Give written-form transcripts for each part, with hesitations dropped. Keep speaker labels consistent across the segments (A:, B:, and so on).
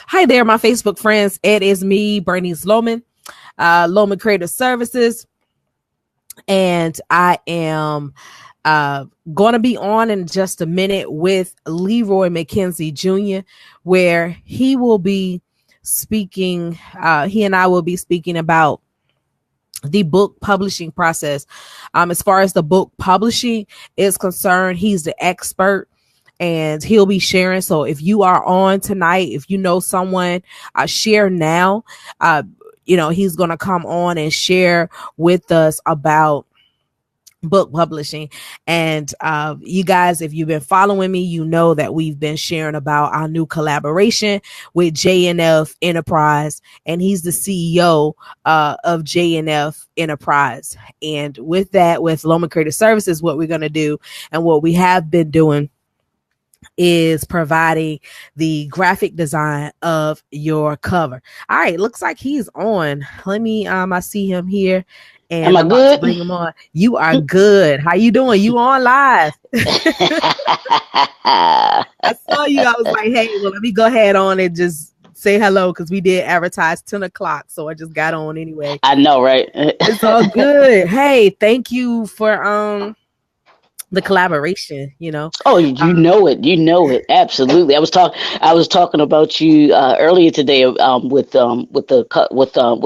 A: Hi there, my Facebook friends. It is me, Bernice Loman, Loman Creative Services, and I am going to be on in just a minute with Leroy McKenzie Jr., where he will be speaking. He and I will be speaking about the book publishing process. As far as the book publishing is concerned, he's the expert and he'll be sharing. So if you are on tonight, if you know someone, share now. He's going to come on and share with us about book publishing. And you guys, if you've been following me, you know that we've been sharing about our new collaboration with JNF Enterprise, and he's the CEO of JNF Enterprise. And with that, with Loman Creative Services, what we're going to do and what we have been doing is providing the graphic design of your cover. All right, looks like he's on. Let me I see him here. And
B: I'm good?
A: Bring him on. You are good. How you doing? You on live? I saw you. I was like, hey, well, let me go ahead on and just say hello because we did advertise 10 o'clock. So I just got on anyway.
B: I know, right?
A: It's all good. Hey, thank you for the collaboration,
B: Oh, you know it. Absolutely. I was talking about you earlier today with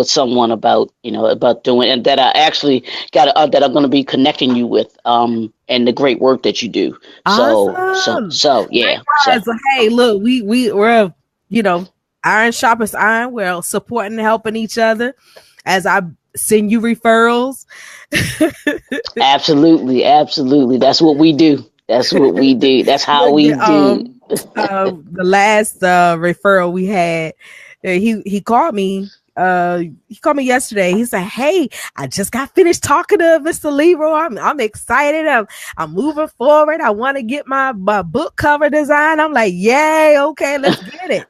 B: someone about about doing, and that I actually got that I'm going to be connecting you with and the great work that you do.
A: Awesome.
B: So yeah.
A: So hey, look, we're iron sharpens iron. We're supporting and helping each other as I send you referrals.
B: Absolutely. That's what we do. That's how we do.
A: The last referral we had, he called me. He called me yesterday. He said, "Hey, I just got finished talking to Mr. Leroy. I'm excited. I'm moving forward. I want to get my book cover design." I'm like, "Yay! Okay, let's get it."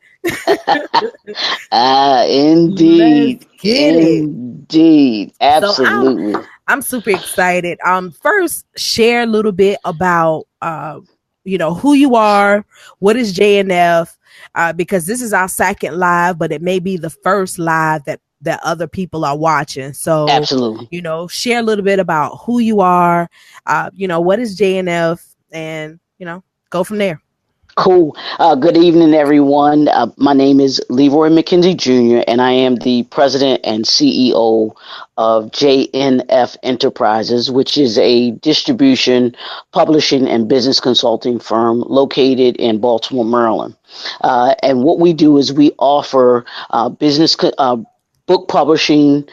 B: Indeed.
A: Let's get
B: Indeed. Absolutely.
A: So I'm super excited. First, share a little bit about who you are, what is JNF, because this is our second live, but it may be the first live that other people are watching. So
B: absolutely,
A: share a little bit about who you are, what is JNF, and go from there.
B: Cool. Good evening, everyone. My name is Leroy McKenzie Jr., and I am the president and CEO of JNF Enterprises, which is a distribution, publishing, and business consulting firm located in Baltimore, Maryland. And what we do is we offer book publishing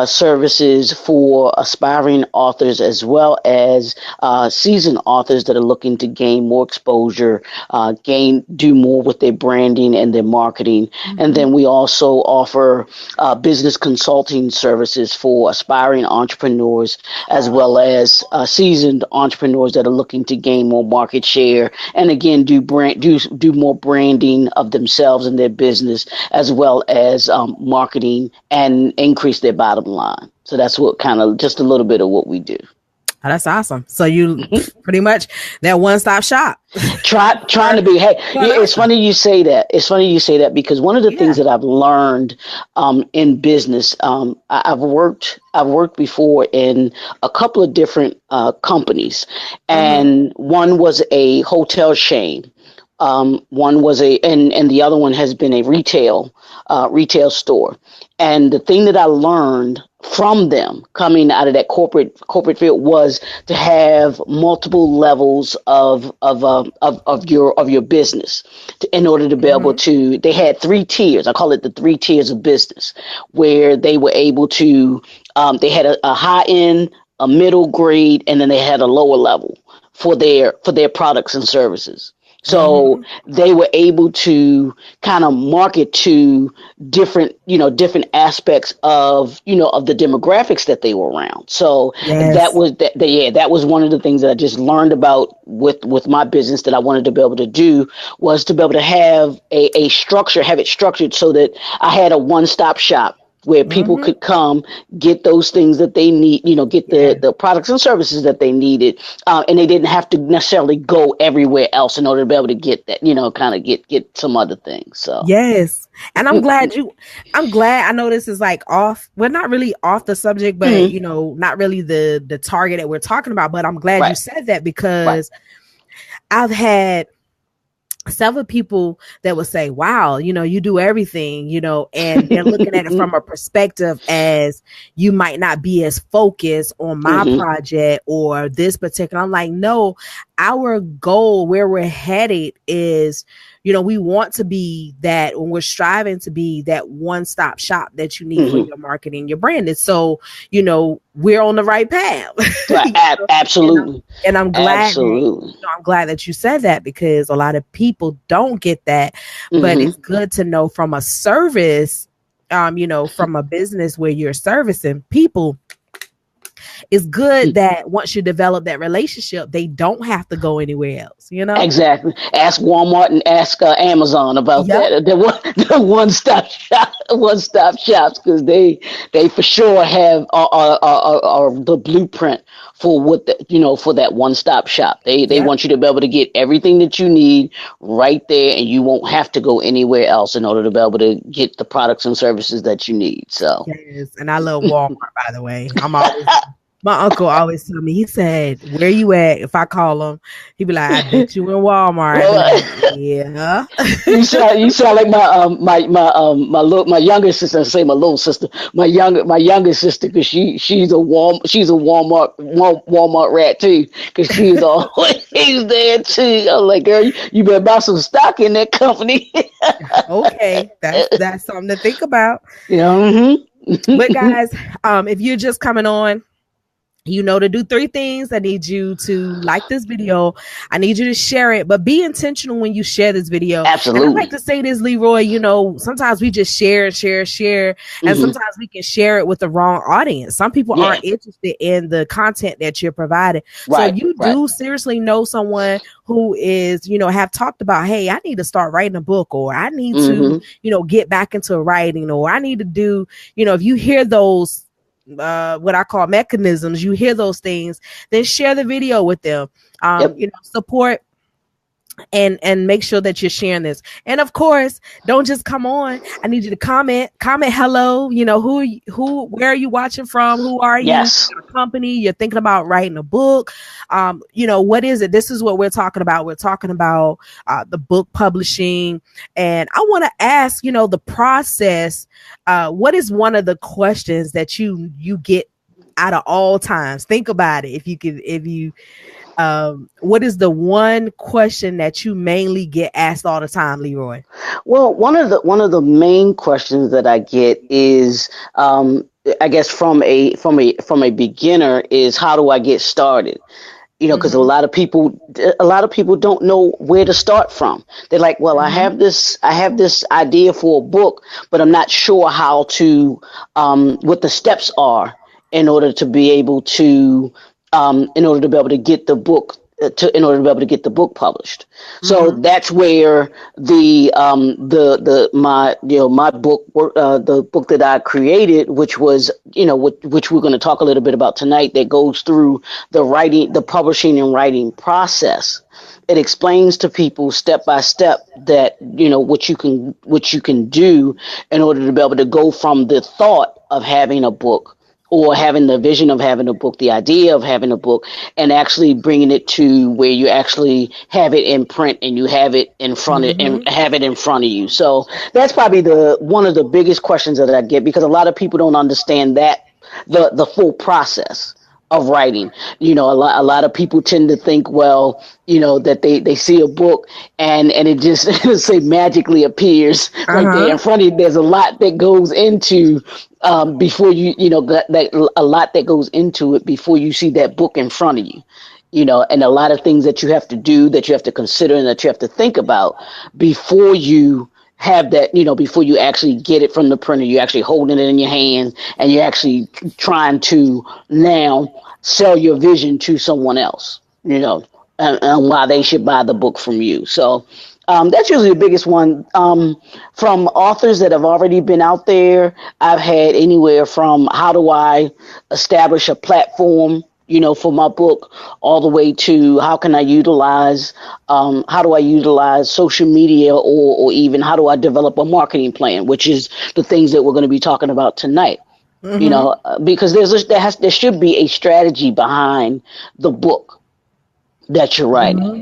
B: services for aspiring authors as well as seasoned authors that are looking to gain more exposure, do more with their branding and their marketing. Mm-hmm. And then we also offer business consulting services for aspiring entrepreneurs as well as seasoned entrepreneurs that are looking to gain more market share and again do more branding of themselves and their business as well as marketing and increase their bottom line. So that's what kind of just a little bit of what we do.
A: Oh, that's awesome. So you pretty much that one-stop shop.
B: Trying to be. Hey, it's funny you say that. It's funny you say that because one of the things that I've learned in business, I've worked before in a couple of different companies, and one was a hotel chain. One was and the other one has been a retail store. And the thing that I learned from them coming out of that corporate field was to have multiple levels of your business in order to be able to. They had 3 tiers. I call it the 3 tiers of business, where they were able to. They had a high end, a middle grade, and then they had a lower level for their products and services. So they were able to kind of market to different aspects of the demographics that they were around. So that was one of the things that I just learned about with my business that I wanted to be able to do was to be able to have a structure, have it structured so that I had a one-stop shop where people
A: Mm-hmm.
B: could come get those things that they need, get
A: Yeah.
B: the products and services that they needed, and they didn't have to necessarily go everywhere else in order to be able to get that, kind of get some other things. So,
A: Yes. And I'm glad. I know this is like off. We're not really off the subject, but
B: mhm,
A: not really the target that we're talking about. But I'm glad you
B: right,
A: said that
B: right.
A: because I've had several people that would say, wow, you do everything, and they're looking at it from a perspective as you might not be as focused on my
B: hmm
A: project or this particular. I'm like, no, our goal, where we're headed is, we want to be that, when we're striving to be that one-stop shop that you need for
B: hmm
A: your marketing, your brand. And so, we're on the right path.
B: Right,
A: And I'm
B: absolutely,
A: and I'm glad that
B: absolutely.
A: I'm glad that you said that, because a lot of people don't get that. But
B: hmm
A: it's good to know from a service, from a business where you're servicing people, it's good that once you develop that relationship, they don't have to go anywhere else.
B: Exactly. Ask Walmart and ask Amazon about
A: Yep.
B: that. The one stop shops, because they for sure have are the blueprint for what for that one stop shop. They
A: Yep.
B: want you to be able to get everything that you need right there, and you won't have to go anywhere else in order to be able to get the products and services that you need. So.
A: Yes. And I love Walmart, by the way. My uncle always tell me, he said, where you at? If I call him, he be like, I bet you in Walmart. I be
B: Well,
A: like, yeah.
B: you sound like my younger sister. I say my little sister, my younger sister, because she's a Walmart rat too, because she's always there too. I'm like, girl, you better buy some stock in that company.
A: Okay. That's something to think about. But
B: Mm-hmm.
A: guys, if you're just coming on, to do three things. I need you to like this video. I need you to share it, but be intentional when you share this video. And I like
B: Absolutely.
A: to say this, Leroy, sometimes we just share and share and share, and
B: hmm
A: sometimes we can share it with the wrong audience. Some people
B: Yeah.
A: aren't interested in the content that you're providing. So
B: Right.
A: you
B: Right.
A: do seriously know someone who is, have talked about, hey, I need to start writing a book, or I need to,
B: hmm
A: get back into writing, or I need to do, if you hear those what I call mechanisms, you hear those things, then share the video with them.
B: Yep.
A: Support and make sure that you're sharing this. And of course, don't just come on. I need you to comment hello, where are you watching from? Who are you? You
B: Yes.
A: got a company, you're thinking about writing a book. What is it? This is what we're talking about. We're talking about the book publishing. And I want to ask, the process. What is one of the questions that you get out of all times? Think about it. What is the one question that you mainly get asked all the time, Leroy?
B: Well, one of the main questions that I get is, I guess from a beginner, is how do I get started? Because a
A: Mm-hmm.
B: lot of people don't know where to start from. They're like, well,
A: Mm-hmm.
B: I have this idea for a book, but I'm not sure how to, what the steps are in order to be able to, get the book. In order to be able to get the book published, so
A: Mm-hmm.
B: that's where the my my book, the book that I created, which was, which we're going to talk a little bit about tonight, that goes through the publishing and writing process. It explains to people step by step that, what you can do in order to be able to go from the thought of having a book, or having the vision of having a book, the idea of having a book, and actually bringing it to where you actually have it in print, and you have it in front of and
A: Mm-hmm.
B: have it in front of you. So that's probably the one of the biggest questions that I get, because a lot of people don't understand that the full process of writing. A lot of people tend to think, well, that they see a book, and it just say magically appears right there
A: Uh-huh.
B: in front of you. There's a lot that goes into, before a lot that goes into it before you see that book in front of you. And a lot of things that you have to do, that you have to consider, and that you have to think about before you have that, before you actually get it from the printer. You're actually holding it in your hands, and you're actually trying to now sell your vision to someone else, and why they should buy the book from you. So, That's usually the biggest one. From authors that have already been out there, I've had anywhere from how do I establish a platform, for my book, all the way to how do I utilize social media, or even how do I develop a marketing plan, which is the things that we're going to be talking about tonight.
A: Mm-hmm.
B: Because there should be a strategy behind the book that you're writing.
A: Mm-hmm.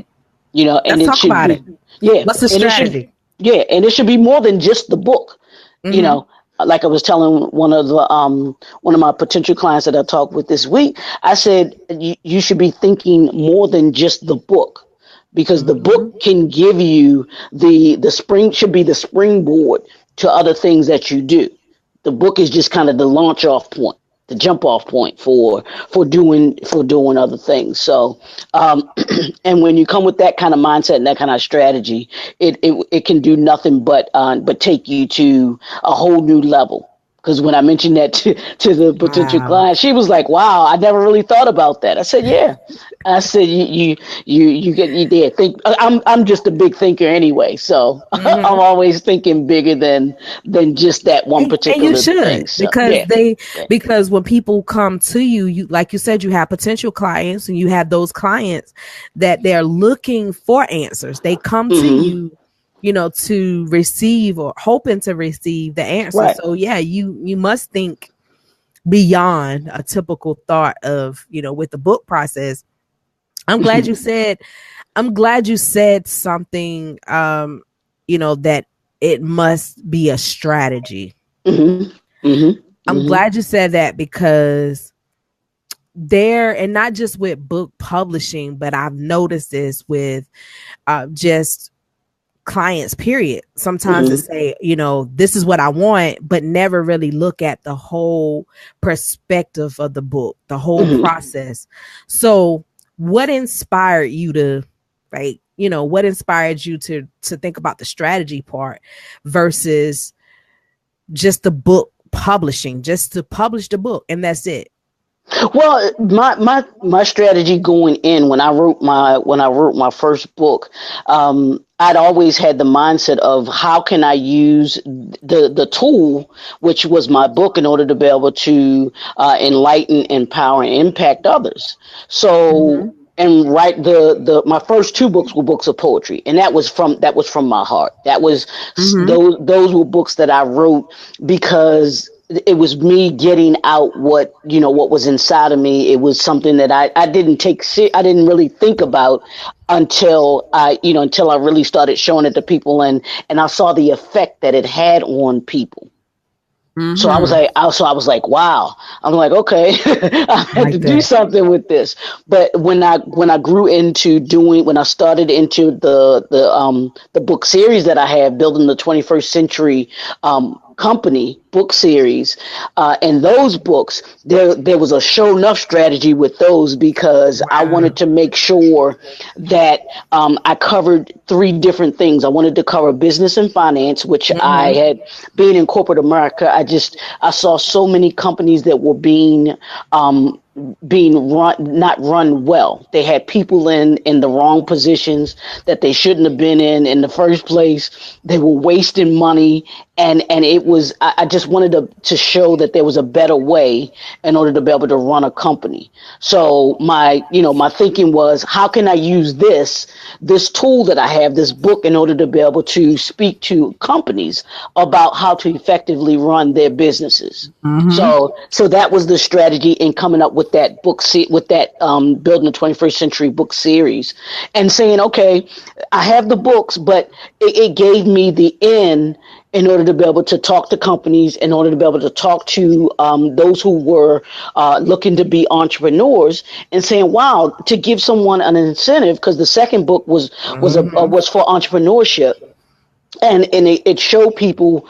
B: And
A: Let's
B: it
A: talk
B: should
A: about
B: be,
A: it.
B: yeah,
A: What's the
B: and it should,
A: strategy?
B: yeah, and it should be more than just the book. You
A: Mm-hmm.
B: know, like I was telling one of my potential clients that I talked with this week, I said you should be thinking more than just the book, because the
A: Mm-hmm.
B: book can give you the spring should be the springboard to other things that you do. The book is just kind of the launch off point, the jump off point for doing other things. So, and when you come with that kind of mindset and that kind of strategy, it can do nothing but take you to a whole new level. Because when I mentioned that to the potential
A: Wow.
B: client, she was like, "Wow, I never really thought about that." I said, "Yeah." I said, "You get you did think." I'm just a big thinker anyway, so I'm
A: Mm-hmm.
B: always thinking bigger than just that one
A: And you
B: particular thing.
A: should,
B: So yeah, yeah.
A: because when people come to you, you like you said, you have potential clients, and you have those clients that they're looking for answers. They come to
B: Hmm.
A: you, to receive or hoping to receive the answer.
B: Right.
A: So yeah, you must think beyond a typical thought of, with the book process. I'm glad you said I'm glad you said something, that it must be a strategy.
B: Hmm. Hmm.
A: I'm
B: Hmm.
A: glad you said that, because there, and not just with book publishing, but I've noticed this with just clients, period. Sometimes they
B: Hmm.
A: say, this is what I want, but never really look at the whole perspective of the book, the whole
B: Hmm.
A: process. So what inspired you to, like, what inspired you to think about the strategy part versus just the book publishing, just to publish the book and that's it?
B: Well, my strategy going in when I wrote my first book, I'd always had the mindset of how can I use the tool, which was my book, in order to be able to enlighten, empower, and impact others. So.
A: Mm-hmm.
B: And write the my first two books were books of poetry, and that was from my heart.
A: Mm-hmm.
B: Those were books that I wrote because it was me getting out what was inside of me. It was something that I didn't I didn't really think about until I really started showing it to people, and I saw the effect that it had on people. So I was
A: Mm-hmm.
B: like, I was like, wow. I'm like, okay, I had to
A: Like
B: do
A: that.
B: something with this. But when I grew into doing, when I started into the book series that I have, building the 21st century company book series, and those books, there was a show enough strategy with those, because I wanted
A: Wow.
B: to make sure that I covered three different things. I wanted to cover business and finance, which I
A: Mm-hmm.
B: had, being in corporate America, I saw so many companies that were being run, not run well. They had people in the wrong positions that they shouldn't have been in the first place. They were wasting money, and it was, I just wanted to show that there was a better way in order to be able to run a company. So my thinking was, how can I use this tool that I have, this book, in order to be able to speak to companies about how to effectively run their businesses.
A: Mm-hmm.
B: So that was the strategy in coming up with that with that building the 21st century book series, and saying, okay, I have the books, but it gave me the in order to be able to talk to companies, in order to be able to talk to those who were looking to be entrepreneurs, and saying, wow, to give someone an incentive, because the second book
A: Mm-hmm.
B: was for entrepreneurship, and it showed people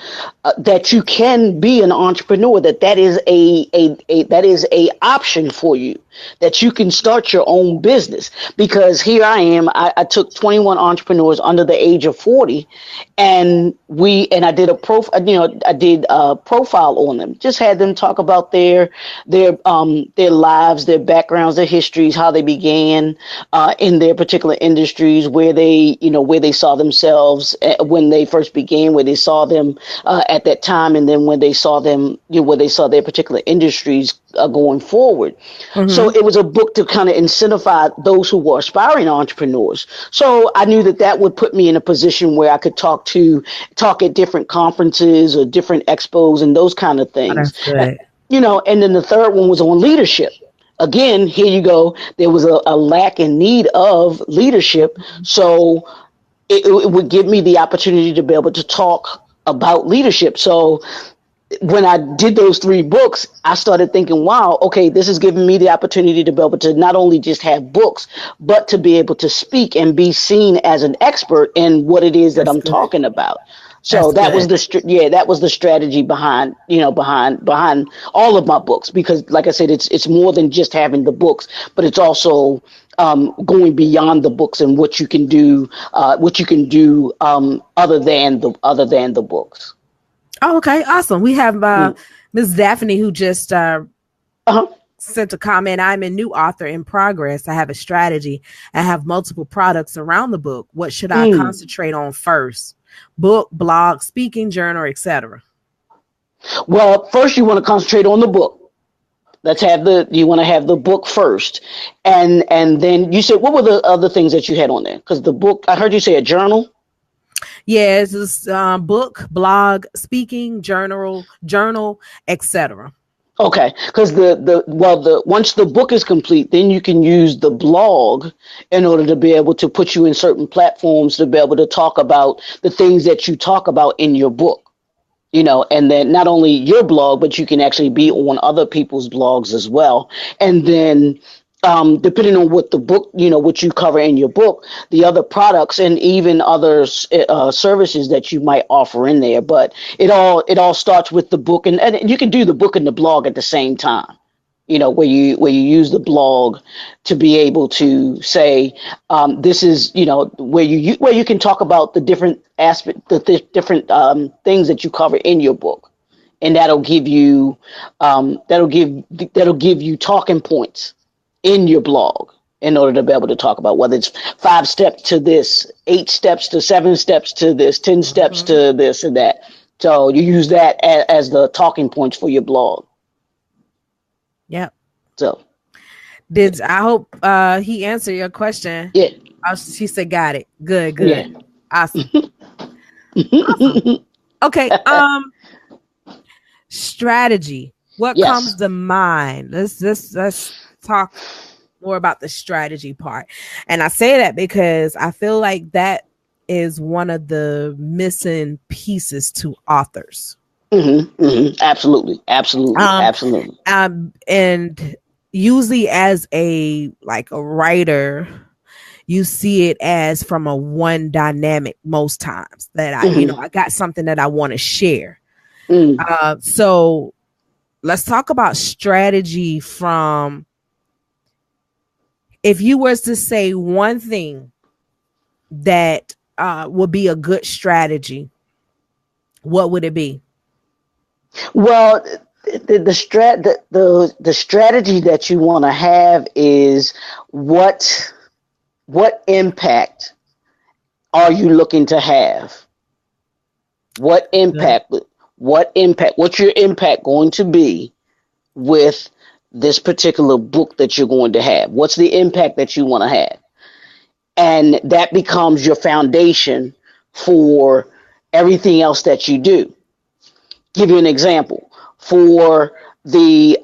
B: that you can be an entrepreneur, that is a option for you. that you can start your own business. Because here I am, I took 21 entrepreneurs under the age of 40, and I did I did a profile on them. Just had them talk about their lives, their backgrounds, their histories, how they began in their particular industries, where they saw themselves when they first began, where they saw them at that time, and then when they saw them, where they saw their particular industries going forward. So
A: Mm-hmm.
B: it was a book to kind of incentivize those who were aspiring entrepreneurs. So I knew that that would put me in a position where I could talk at different conferences or different expos and those kind of
A: Oh,
B: things.
A: that's good.
B: And then the third one was on leadership. Again, here you go. There was a lack and need of leadership. So it would give me the opportunity to be able to talk about leadership. So when I did those three books, I started thinking, wow, okay, this is giving me the opportunity to be able to not only just have books, but to be able to speak and be seen as an expert in what it is that
A: That's
B: I'm
A: good.
B: talking about. So
A: That's
B: that was
A: good.
B: that was the strategy behind all of my books, because like I said, it's more than just having the books, but it's also going beyond the books and what you can do other than the books.
A: Oh, okay, awesome. We have
B: Mm.
A: Ms. Daphne who just
B: Uh-huh.
A: sent a comment. I'm a new author in progress. I have a strategy. I have multiple products around the book. What should I
B: Mm.
A: concentrate on first? Book, blog, speaking, journal, etc.
B: Well, first you want to concentrate on the book. You want to have the book first, and then you said, what were the other things that you had on there? Because the book, I heard you say a journal.
A: Yes, it's book, blog, speaking, journal, etc.
B: Okay, because the once the book is complete, then you can use the blog in order to be able to put you in certain platforms to be able to talk about the things that you talk about in your book. And then not only your blog, but you can actually be on other people's blogs as well. And then, depending on what the book, what you cover in your book, the other products and even other services that you might offer in there. But it all starts with the book, and you can do the book and the blog at the same time. Where you use the blog to be able to say, this is, where you can talk about the different different things that you cover in your book, and that'll give you talking points in your blog in order to be able to talk about whether it's 5 steps to this, 8 steps to 7 steps to this, 10 steps
A: Mm-hmm.
B: to this and that. So you use that as the talking points for your blog.
A: Yep.
B: So
A: Did I hope he answered your question?
B: yeah,
A: Oh, she said, got it. Good,
B: yeah.
A: good. Awesome. Awesome. Okay. Strategy. What comes
B: Yes.
A: to mind? Let's talk more about the strategy part. And I say that because I feel like that is one of the missing pieces to authors.
B: Absolutely, absolutely,
A: Um,
B: absolutely.
A: and usually as a writer, you see it as from a one dynamic most times that
B: hmm
A: I got something that I want to share.
B: mm
A: So let's talk about strategy from, if you was to say one thing that would be a good strategy, what would it be?
B: Well, the strategy that you want to have is what impact are you looking to have? What
A: Good.
B: impact? What impact? What's your impact going to be with this particular book that you're going to have? What's the impact that you want to have? And that becomes your foundation for everything else that you do. Give you an example for the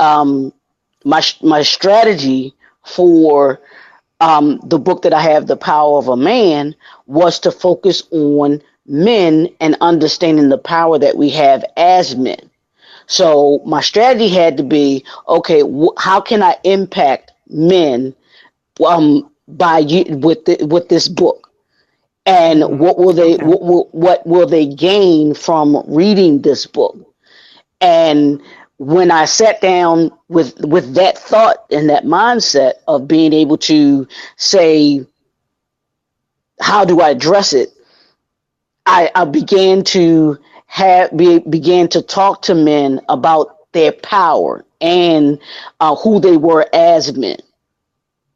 B: my strategy for the book that I have, The Power of a Man, was to focus on men and understanding the power that we have as men. So my strategy had to be, okay, how can I impact men with this book, and
A: Okay.
B: what will they gain from reading this book, and when I sat down with that thought and that mindset of being able to say, how do I address it? I began to began to talk to men about their power and who they were as men,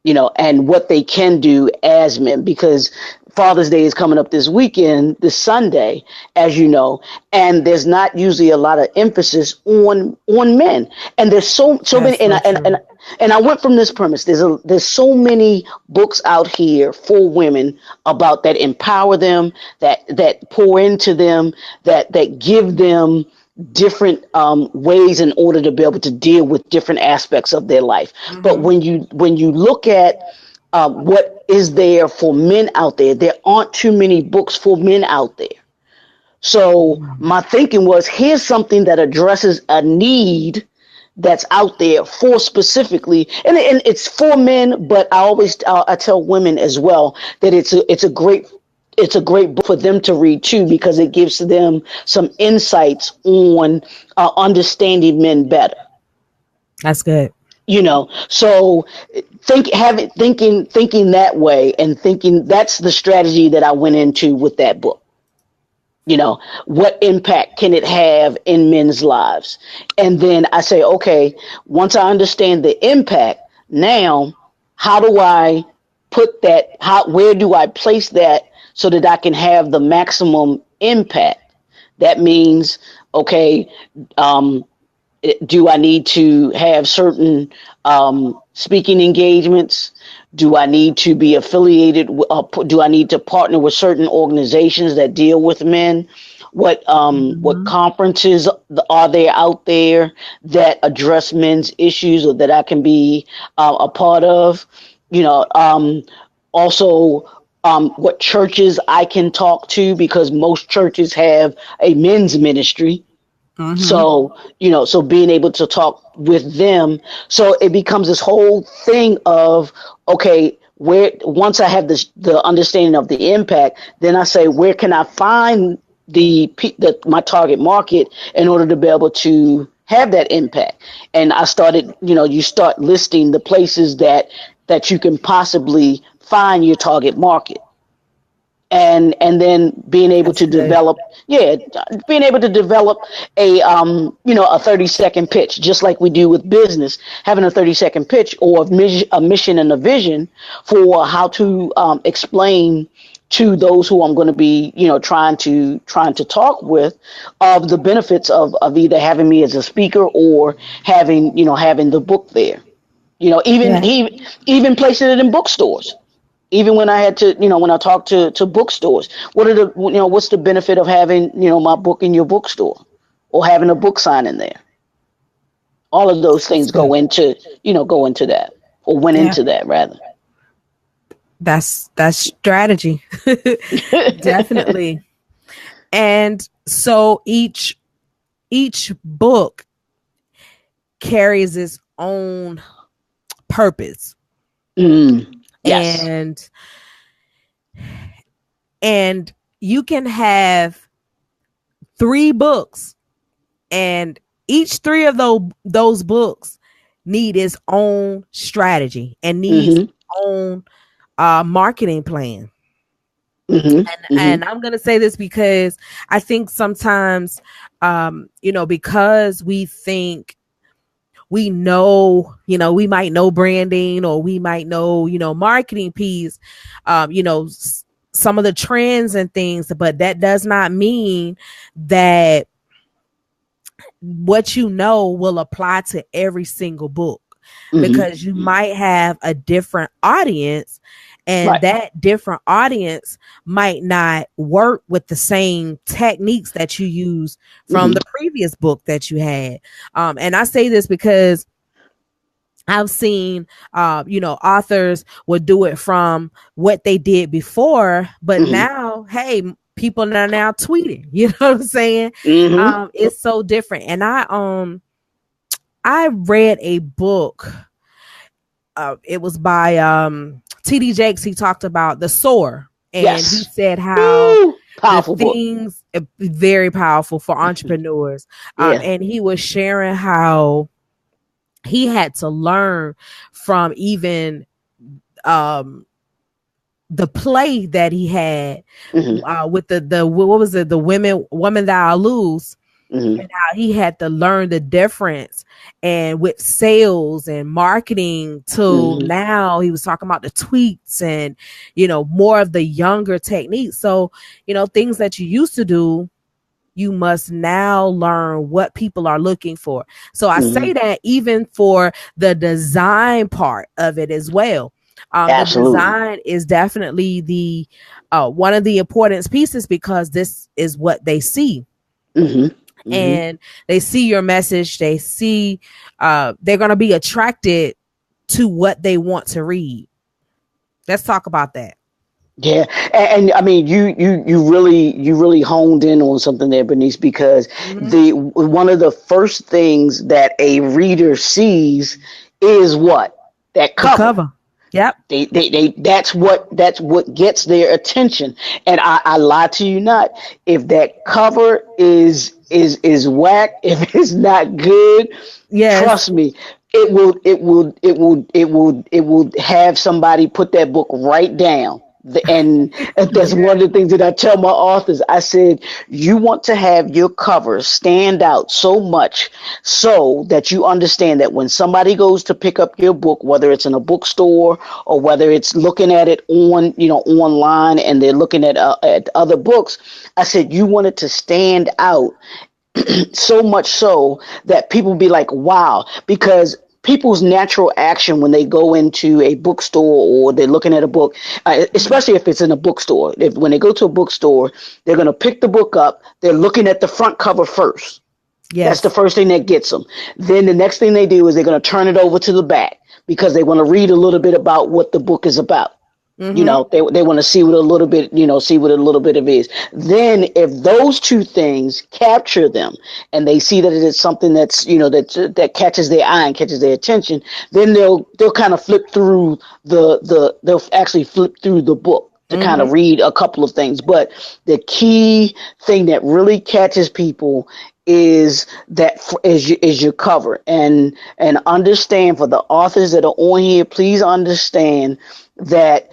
B: and what they can do as men, because Father's Day is coming up this weekend, this Sunday, as you know, and there's not usually a lot of emphasis on men, and there's so many,
A: That's so true.
B: and I went from this premise. There's so many books out here for women about that empower them, that pour into them, that give them different ways in order to be able to deal with different aspects of their life. But
A: Mm-hmm.
B: when you look at what is there for men out there, there aren't too many books for men out there. So my thinking was, here's something that addresses a need that's out there for specifically, and it's for men, but I tell women as well that it's a great book for them to read too, because it gives them some insights on understanding men better.
A: That's good.
B: So thinking that way, and thinking that's the strategy that I went into with that book. What impact can it have in men's lives? And then I say, okay, once I understand the impact, now how do I put that, where do I place that so that I can have the maximum impact? That means, okay, do I need to have certain speaking engagements? Do I need to be affiliated? Do I need to partner with certain organizations that deal with men? What
A: Mm-hmm.
B: conferences are there out there that address men's issues, or that I can be a part of? Also, what churches I can talk to, because most churches have a men's ministry.
A: Mm-hmm.
B: So being able to talk with them, so it becomes this whole thing of, okay, where, once I have the understanding of the impact, then I say, where can I find my target market in order to be able to have that impact? And I started, you start listing the places that you can possibly find your target market, and then being able
A: That's
B: to
A: good.
B: develop, a 30-second pitch, just like we do with business, having a 30-second pitch, or a mission and a vision for how to explain to those who I'm going to be, trying to talk with, of the benefits of either having me as a speaker, or having the book there. Even
A: Yeah.
B: even placing it in bookstores. Even when I had to, when I talk to bookstores, what's the benefit of having, my book in your bookstore, or having a book sign in there? All of those
A: That's
B: things
A: good.
B: go into that, or went
A: Yeah.
B: into that rather.
A: That's strategy. Definitely. And so each book carries its own purpose.
B: Yes.
A: And and you can have three books, and each three of those books need its own strategy and needs
B: Mm-hmm.
A: its own marketing plan.
B: Mm-hmm.
A: And
B: Mm-hmm.
A: I'm going to say this because I think sometimes because we think we know, we might know branding, or we might know, marketing piece, some of the trends and things, but that does not mean that what will apply to every single book,
B: Mm-hmm.
A: because you might have a different audience, and
B: Right.
A: that different audience might not work with the same techniques that you use from
B: Mm-hmm.
A: the previous book that you had. And I say this because I've seen, authors would do it from what they did before, but
B: Mm-hmm.
A: now, hey, people are now tweeting. You know what I'm saying?
B: Mm-hmm.
A: It's so different. And I read a book. It was by T.D. Jakes. He talked about the soar, and he
B: Yes.
A: said how
B: Woo!
A: the
B: Powerful book.
A: things very powerful for entrepreneurs.
B: Yeah.
A: And he was sharing how he had to learn from even um the play that he had
B: Hmm.
A: with the what was it, the woman that I lose,
B: Hmm.
A: and how he had to learn the difference and with sales and marketing to
B: Hmm.
A: now he was talking about the tweets and more of the younger techniques. So things that you used to do, you must now learn what people are looking for. So I
B: Hmm.
A: say that even for the design part of it as well. The
B: Absolutely.
A: design is definitely the one of the important pieces, because this is what they see,
B: Hmm. Hmm.
A: and they see your message. They see they're going to be attracted to what they want to read. Let's talk about that.
B: Yeah, and I mean, you really honed in on something there, Bernice, because
A: Mm-hmm.
B: the one of the first things that a reader sees is what? That
A: The
B: cover.
A: cover. Yep.
B: That's what gets their attention. And I lie to you not. If that cover is whack, if it's not good,
A: Yes.
B: trust me, it will have somebody put that book right down. And that's one of
A: Yeah.
B: the things that I tell my authors. I said, you want to have your cover stand out so much so that you understand that when somebody goes to pick up your book, whether it's in a bookstore or whether it's looking at it online, and they're looking at other books, I said, you want it to stand out so much so that people be like, wow, because people's natural action when they go into a bookstore or they're looking at a book,
A: Mhm.
B: especially if it's in a bookstore, when they go to a bookstore, they're going to pick the book up, they're looking at the front cover first. That's the
A: Yes.
B: first thing that gets them. Then the next thing they do is they're going to turn it over to the back because they want to read a little bit about what the book is about.
A: Mm-hmm.
B: They want to see what a little bit, see what a little bit of is. Then if those two things capture them and they see that it is something that's, that catches their eye and catches their attention, then they'll kind of flip through they'll actually flip through the book to kind
A: Mm-hmm.
B: of read a couple of things. But the key thing that really catches people is is your cover. And understand, for the authors that are on here, please understand that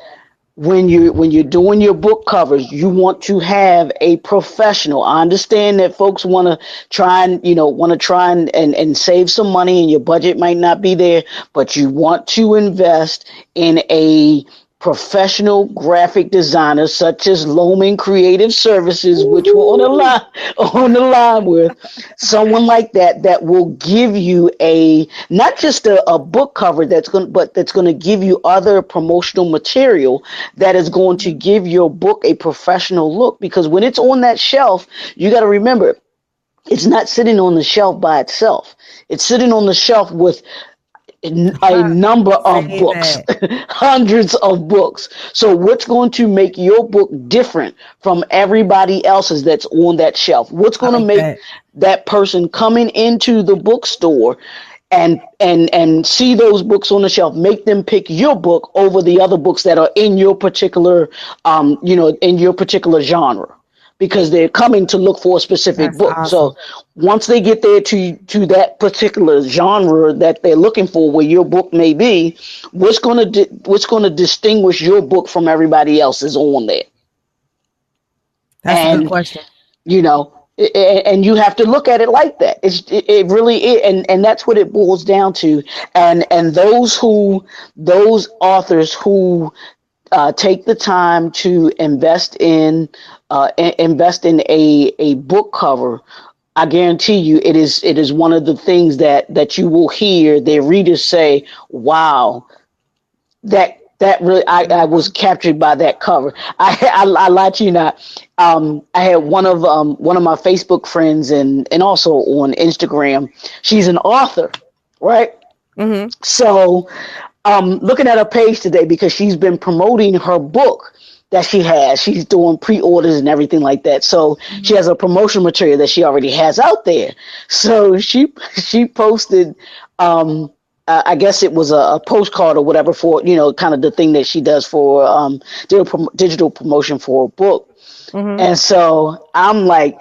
B: when you're doing your book covers, you want to have a professional. I understand that folks want to try and save some money, and your budget might not be there, but you want to invest in a professional graphic designer such as Loman Creative Services, which we're on the
A: Woohoo.
B: line with someone like that will give you a not just a book cover that's going to give you other promotional material that is going to give your book a professional look, because when it's on that shelf, you got to remember, it's not sitting on the shelf by itself. It's sitting on the shelf with a number of
A: Say
B: books,
A: that.
B: hundreds of books. So what's going to make your book different from everybody else's that's on that shelf? What's
A: I
B: going to
A: like
B: make
A: that.
B: that person coming into the bookstore and see those books on the shelf, make them pick your book over the other books that are in your particular in your particular genre, because they're coming to look for a specific
A: That's
B: book. So
A: awesome.
B: once they get there to that particular genre that they're looking for, where your book may be, what's going to distinguish your book from everybody else's on there?
A: That's a good
B: And
A: question.
B: you know and you have to look at it like that. It really is, and that's what it boils down to. And those authors who take the time to invest in a book cover, I guarantee you, it is one of the things that you will hear their readers say, wow, that really, I was
A: Mm-hmm.
B: captured by that cover. I lied to you not. I had one of my Facebook friends, and also on Instagram. She's an author, right?
A: Mm-hmm.
B: So, looking at her page today, because she's been promoting her book that she has. She's doing pre-orders and everything like that. So she
A: Mm-hmm.
B: has a promotional material that she already has out there. So she posted, I guess it was a postcard or whatever, for kind of the thing that she does for digital promotion for a book.
A: Mm-hmm.
B: And so I'm like,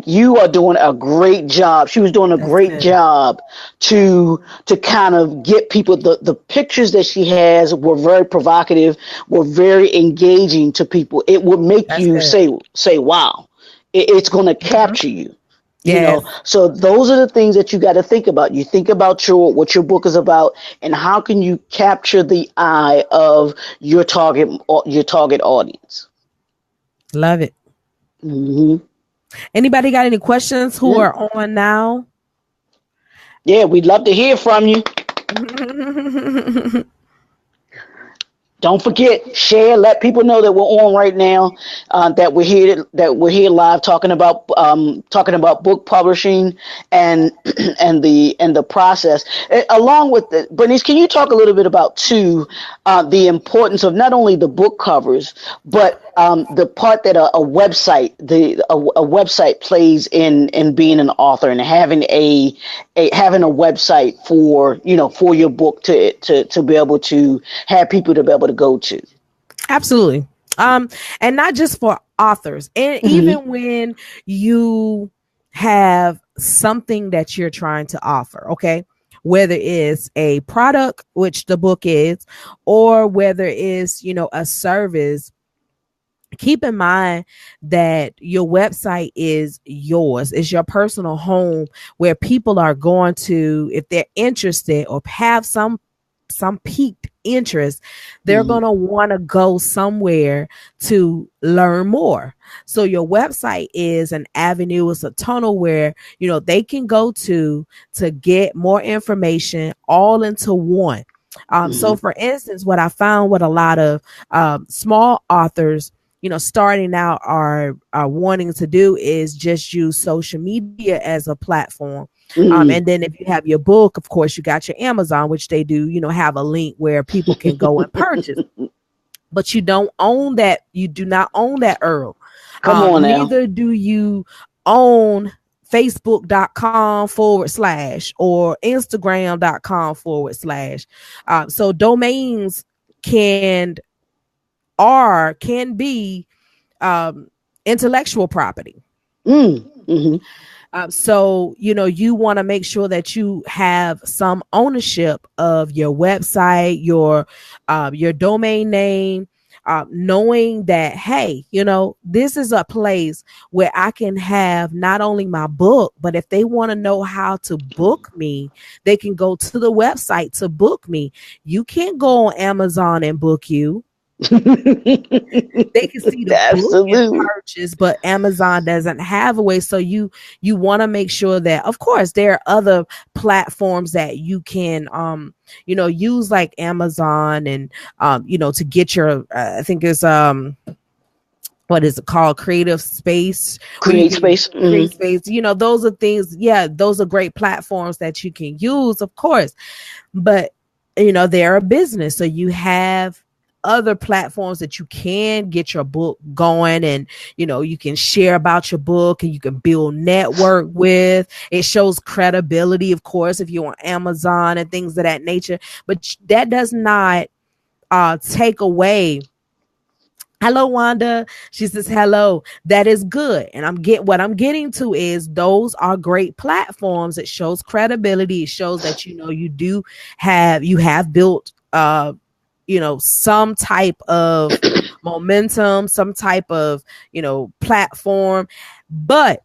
B: you are doing a great job. She was doing a
A: That's
B: great
A: good.
B: job to kind of get people. The pictures that she has were very provocative, were very engaging to people. It would make
A: That's
B: you
A: good.
B: say, wow, it's going to
A: Mm-hmm.
B: capture you.
A: Yes.
B: So those are the things that you got to think about. You think about what your book is about, and how can you capture the eye of your target audience.
A: Love it.
B: Hmm.
A: Anybody got any questions who
B: Yeah.
A: are on now?
B: Yeah, we'd love to hear from you. Don't forget, share, let people know that we're on right now, that we're here live talking about book publishing and and the process. Along with it, Bernice, can you talk a little bit about too the importance of not only the book covers, but the part that a website plays in being an author and having having a website for for your book to be able to have people to be able to go to.
A: Absolutely. And not just for authors. And
B: Hmm.
A: even when you have something that you're trying to offer, okay? Whether it's a product, which the book is, or whether it's, a service, keep in mind that your website is yours. It's your personal home where people are going to, if they're interested or have some piqued interest, they're
B: Hmm.
A: going to want to go somewhere to learn more. So your website is an avenue, it's a tunnel where, they can go to get more information all into one. So
B: Hmm.
A: for instance, what I found with a lot of small authors, starting out are wanting to do is just use social media as a platform. And
B: Hmm.
A: then if you have your book, of course, you got your Amazon, which they do, have a link where people can go and purchase. But you don't own that. You do not own that, Earl.
B: Come on now.
A: Neither do you own facebook.com/, or instagram.com/. So domains can can be intellectual property.
B: Mm-hmm.
A: So, you want to make sure that you have some ownership of your website, your domain name, knowing that, hey, this is a place where I can have not only my book, but if they want to know how to book me, they can go to the website to book me. You can't go on Amazon and book you. They can see the book and
B: Absolutely.
A: purchase, but Amazon doesn't have a way. So you want to make sure that, of course, there are other platforms that you can use, like Amazon, and to get your I think it's what is it called, creative space, where you
B: Create
A: can
B: space.
A: create
B: Hmm.
A: space. Those are things. Yeah, those are great platforms that you can use, of course. But they're a business, so you have other platforms that you can get your book going, and you can share about your book, and you can build network with. It shows credibility, of course, if you're on Amazon and things of that nature. But that does not take away. Hello, Wanda. She says hello. That is good. And what I'm getting to is those are great platforms. It shows credibility. It shows that you have built some type of momentum, some type of platform. But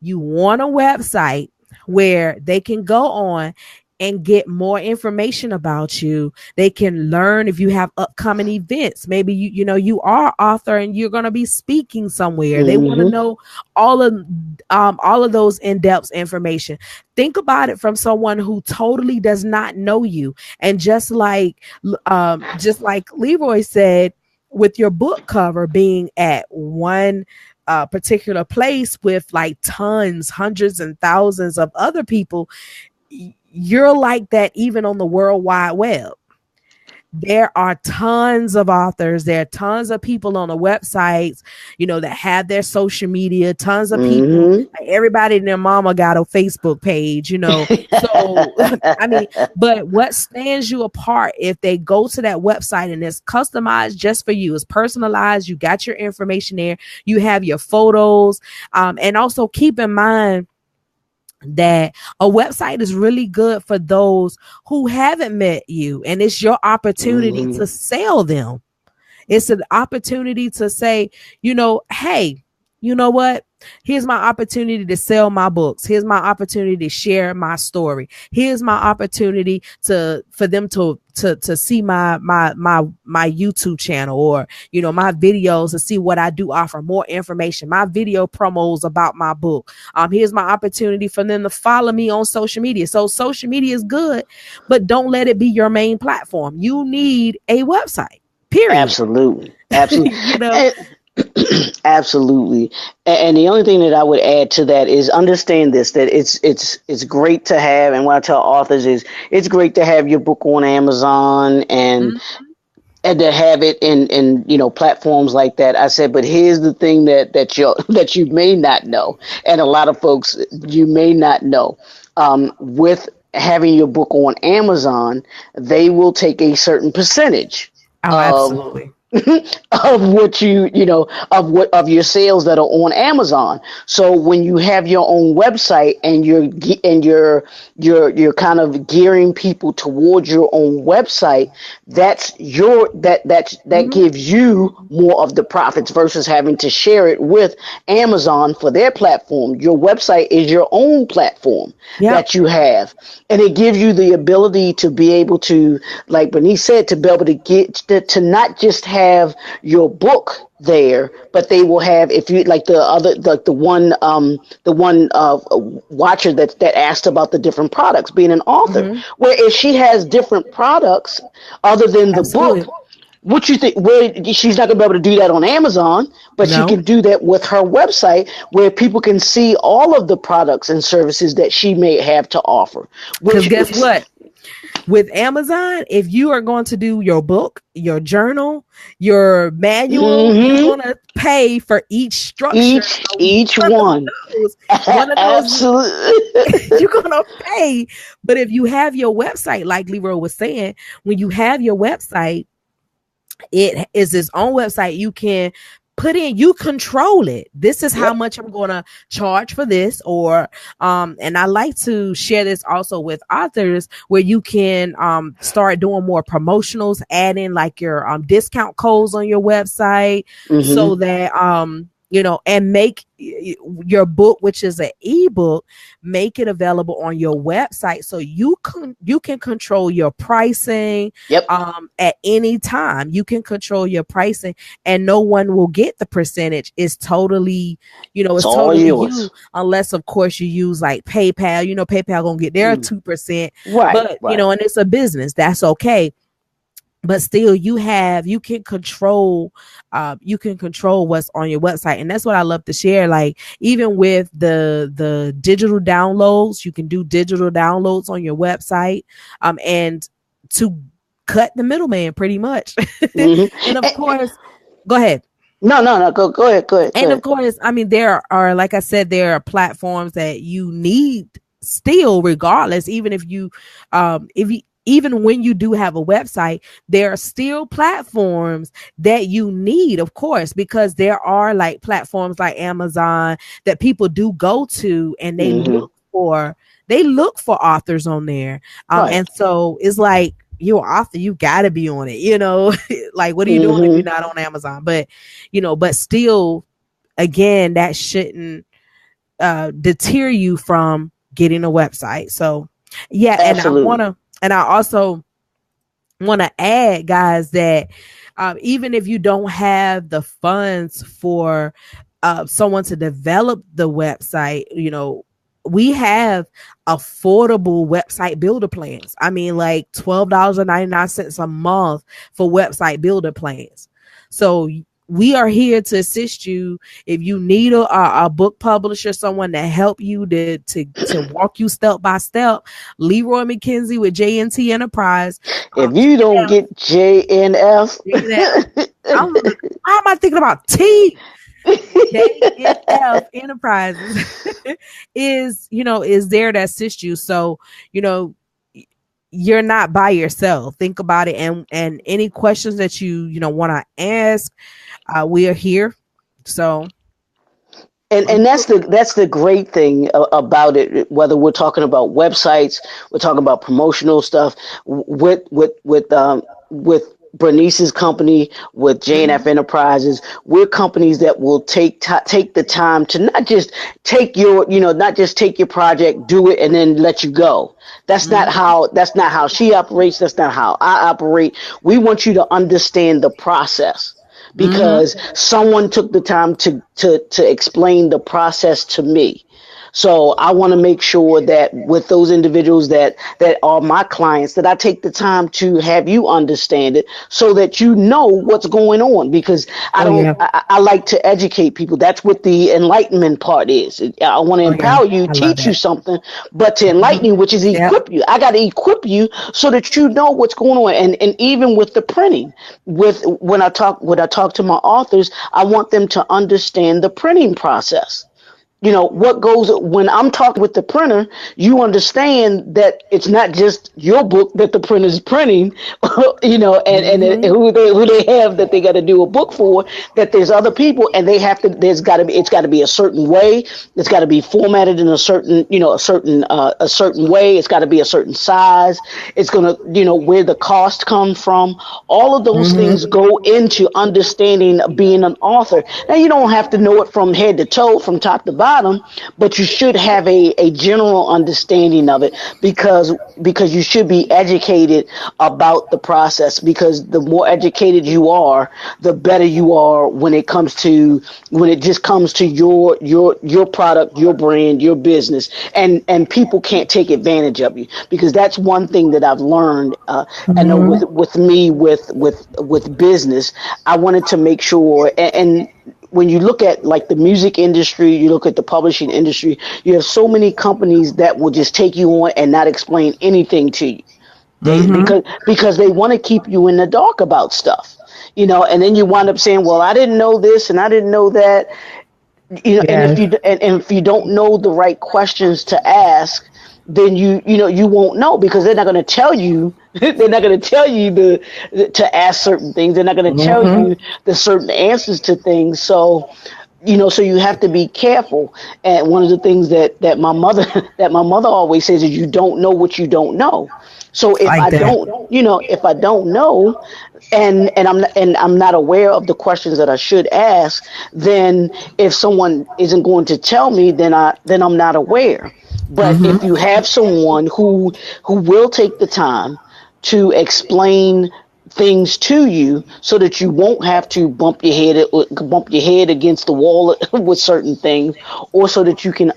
A: you want a website where they can go on and get more information about you. They can learn if you have upcoming events. Maybe you are author and you're going to be speaking somewhere. They want to
B: Hmm.
A: know all of those in-depth information. Think about it from someone who totally does not know you. And just like Leroy said, with your book cover being at one particular place with like tons, hundreds, and thousands of other people, you're like that even on the World Wide Web. there are tons of authors. There are tons of people on the websites, that have their social media, tons of people.
B: Mm-hmm.
A: Like everybody and their mama got a Facebook page, So, I mean, but what stands you apart if they go to that website and it's customized just for you, it's personalized, you got your information there, you have your photos, and also keep in mind that a website is really good for those who haven't met you, and it's your opportunity
B: Mm-hmm.
A: to sell them. It's an opportunity to say, hey, you know what? Here's my opportunity to sell my books. Here's my opportunity to share my story. Here's my opportunity for them to see my YouTube channel, or my videos, to see what I do offer, more information, my video promos about my book. Here's my opportunity for them to follow me on social media. So social media is good, but don't let it be your main platform. You need a website. Period.
B: Absolutely. Absolutely.
A: you know,
B: And, absolutely. And the only thing that I would add to that is understand this, that it's great to have, and what I tell authors is it's great to have your book on Amazon
A: mm-hmm.
B: and to have it in platforms like that. I said, but here's the thing that you may not know, and a lot of folks you may not know, with having your book on Amazon, they will take a certain percentage
A: Oh,
B: of
A: absolutely.
B: of what of your sales that are on Amazon. So when you have your own website and you're kind of gearing people towards your own website, that
A: Mm-hmm.
B: gives you more of the profits versus having to share it with Amazon for their platform. Your website is your own platform
A: Yep.
B: that you have, and it gives you the ability to be able to, like Bernice said, to be able to get to not just have your book there, but they will have, if you like the other, like the one watcher that asked about the different products, being an author,
A: Mm-hmm.
B: where if she has different products other than the book,
A: Absolutely.
B: what you think, where she's not going to be able to do that on Amazon, but she
A: No,
B: can do that with her website, where people can see all of the products and services that she may have to offer,
A: because
B: which
A: guess
B: is,
A: what? With Amazon, if you are going to do your book, your journal, your manual, you're
B: mm-hmm,
A: going to pay for each structure. So
B: each one.
A: one of those,
B: Absolutely.
A: you're going to pay. But if you have your website, like Leroy was saying, when you have your website, it is its own website. You can put in, you control it. This is how
B: Yep.
A: much I'm going to charge for this, or and I like to share this also with authors, where you can start doing more promotionals, add in like your discount codes on your website, so
B: Mm-hmm.
A: that and make your book, which is an ebook, make it available on your website, so you can control your pricing.
B: Yep.
A: At any time you can control your pricing, and no one will get the percentage. It's totally,
B: It's
A: it's
B: all
A: totally you,
B: yours.
A: unless of course you use like PayPal. PayPal gonna get their
B: Mm.
A: 2%,
B: Right.
A: but
B: Right.
A: and it's a business, that's okay. But still, you can control what's on your website, and that's what I love to share. Like, even with the digital downloads, you can do digital downloads on your website, and to cut the middleman pretty much. And of
B: Mm-hmm.
A: course, go ahead.
B: No, no, no. Go ahead. Go ahead. Go
A: And of
B: ahead.
A: course, I mean, there are, like I said, there are platforms that you need still, regardless, even if you even when you do have a website, there are still platforms that you need, of course, because there are like platforms like Amazon that people do go to, and they
B: Mm-hmm.
A: look for authors on there.
B: Right.
A: And so it's like, you're an author, you gotta be on it. Like, what are you doing if you're
B: Mm-hmm.
A: not on Amazon? But still, again, that shouldn't deter you from getting a website. So yeah,
B: Absolutely.
A: and I also want to add, guys, that even if you don't have the funds for someone to develop the website, we have affordable website builder plans. I mean, like $12.99 a month for website builder plans. So we are here to assist you. If you need a book publisher, someone to help you to walk you step by step, Leroy McKenzie with JNT Enterprise.
B: If you don't get JNF,
A: How am I thinking about T? JNF Enterprises is there to assist you. So, you're not by yourself. Think about it. And any questions that you want to ask, we are here. So,
B: and that's the great thing about it. Whether we're talking about websites, we're talking about promotional stuff with Bernice's company, with JNF Enterprises, we're companies that will take the time to not just take your project, do it, and then let you go. That's not how she operates. That's not how I operate. We want you to understand the process, because someone took the time to explain the process to me. So I want to make sure that with those individuals that are my clients, that I take the time to have you understand it, so that you know what's going on. Because I like to educate people. That's what the enlightenment part is. I want to empower you, teach you something, but to enlighten you, which is equip you. I got to equip you so that you know what's going on. And even with the printing, when I talk to my authors, I want them to understand the printing process. What goes when I'm talking with the printer, you understand that it's not just your book that the printer is printing, and who they have that they got to do a book for, that there's other people, and it's got to be a certain way. It's got to be formatted in a certain way. It's got to be a certain size. It's going to, where the cost comes from. All of those things go into understanding being an author. Now, you don't have to know it from head to toe, from top to bottom, but you should have a general understanding of it, because you should be educated about the process, because the more educated you are, the better you are when it just comes to your product, your brand, your business, and people can't take advantage of you, because that's one thing that I've learned. I know with business, I wanted to make sure, and when you look at like the music industry, you look at the publishing industry, you have so many companies that will just take you on and not explain anything to you. Because they want to keep you in the dark about stuff, and then you wind up saying, well, I didn't know this and I didn't know that, and if you don't know the right questions to ask, then you won't know, because they're not going to tell you. They're not going to tell you to ask certain things. They're not going to tell you the certain answers to things. So, so you have to be careful. And one of the things that my mother always says is, you don't know what you don't know. So if I don't know, and I'm not aware of the questions that I should ask, then if someone isn't going to tell me, then I'm not aware. But if you have someone who will take the time to explain things to you, so that you won't have to bump your head against the wall with certain things, or so that you can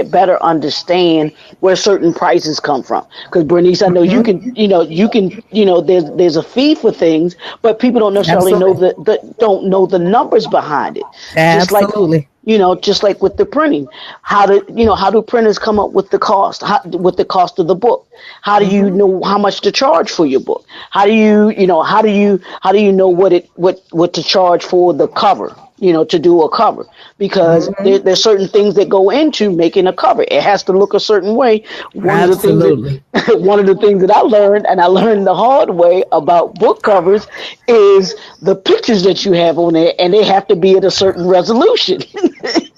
B: better understand where certain prices come from. Because Bernice, I know you can there's a fee for things, but people don't necessarily don't know the numbers behind it.
A: Absolutely.
B: Just like with the printing, how do printers come up with the cost? With the cost of the book? How do you know how much to charge for your book? How do you know what to charge for the cover? To do a cover, because there's certain things that go into making a cover. It has to look a certain way. One of the things that I learned, and I learned the hard way about book covers, is the pictures that you have on there, and they have to be at a certain resolution.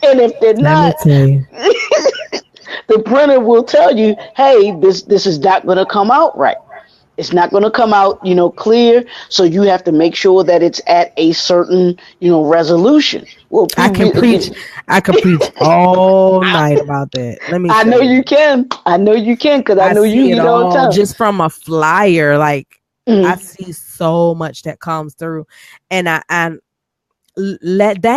B: And if they're not, the printer will tell you, hey, this is not going to come out right. It's not going to come out, clear. So you have to make sure that it's at a certain, resolution. Well,
A: I can preach all night about that.
B: I know you can, because I know you get all the time.
A: Just from a flyer, like I see so much that comes through, and that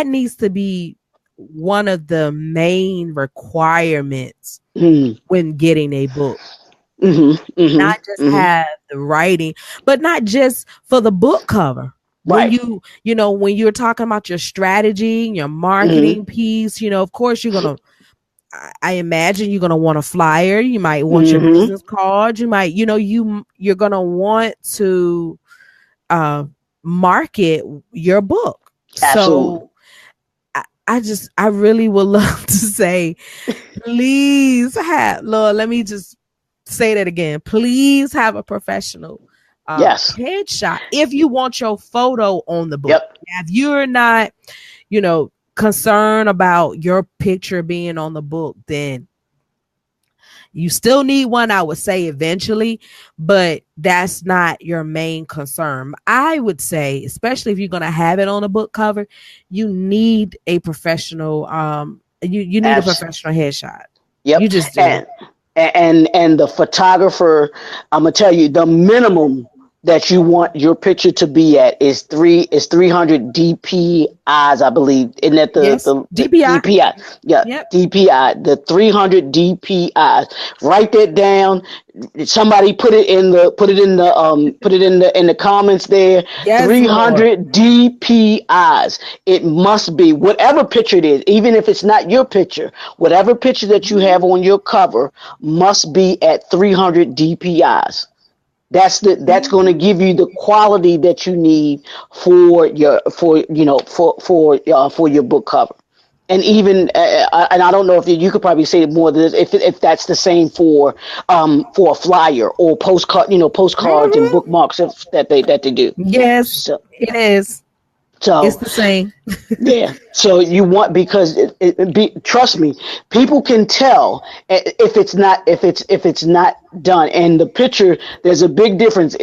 A: needs to be one of the main requirements when getting a book. Not just have the writing, but not just for the book cover. When
B: Right.
A: when you're talking about your strategy, your marketing piece, of course you're gonna, I imagine you're gonna want a flyer. You might want your
B: Mm-hmm.
A: business card. You might, you're gonna want to uh, market your book.
B: Absolutely.
A: So I really would love to say, please Lord, let me just say that again. Please have a professional
B: Yes.
A: headshot if you want your photo on the book.
B: Yep.
A: If you're not, concerned about your picture being on the book, then you still need one, I would say, eventually, but that's not your main concern. I would say, especially if you're going to have it on a book cover, you need a professional, you need a
B: Abs-
A: professional headshot. You
B: yep.
A: just do.
B: And the photographer, I'm gonna tell you, the minimum that you want your picture to be at is 300 DPIs, I believe. Isn't that
A: Yes.
B: the
A: DPI.
B: DPI? Yeah,
A: Yep.
B: DPI, the 300 DPIs. Write that down. Somebody put it in the comments there.
A: Yes, Lord.
B: 300 DPIs. It must be whatever picture it is, even if it's not your picture, whatever picture that you have on your cover must be at 300 DPIs. That's going to give you the quality that you need for your for your book cover. And even and I don't know if you could probably say more than this, if that's the same for a flyer or postcard, postcards and
A: Mhm.
B: bookmarks that they do.
A: Yes,
B: So
A: it is. It's
B: so
A: the same.
B: yeah. So you want, because trust me, people can tell if it's not done. And the picture, there's a big difference.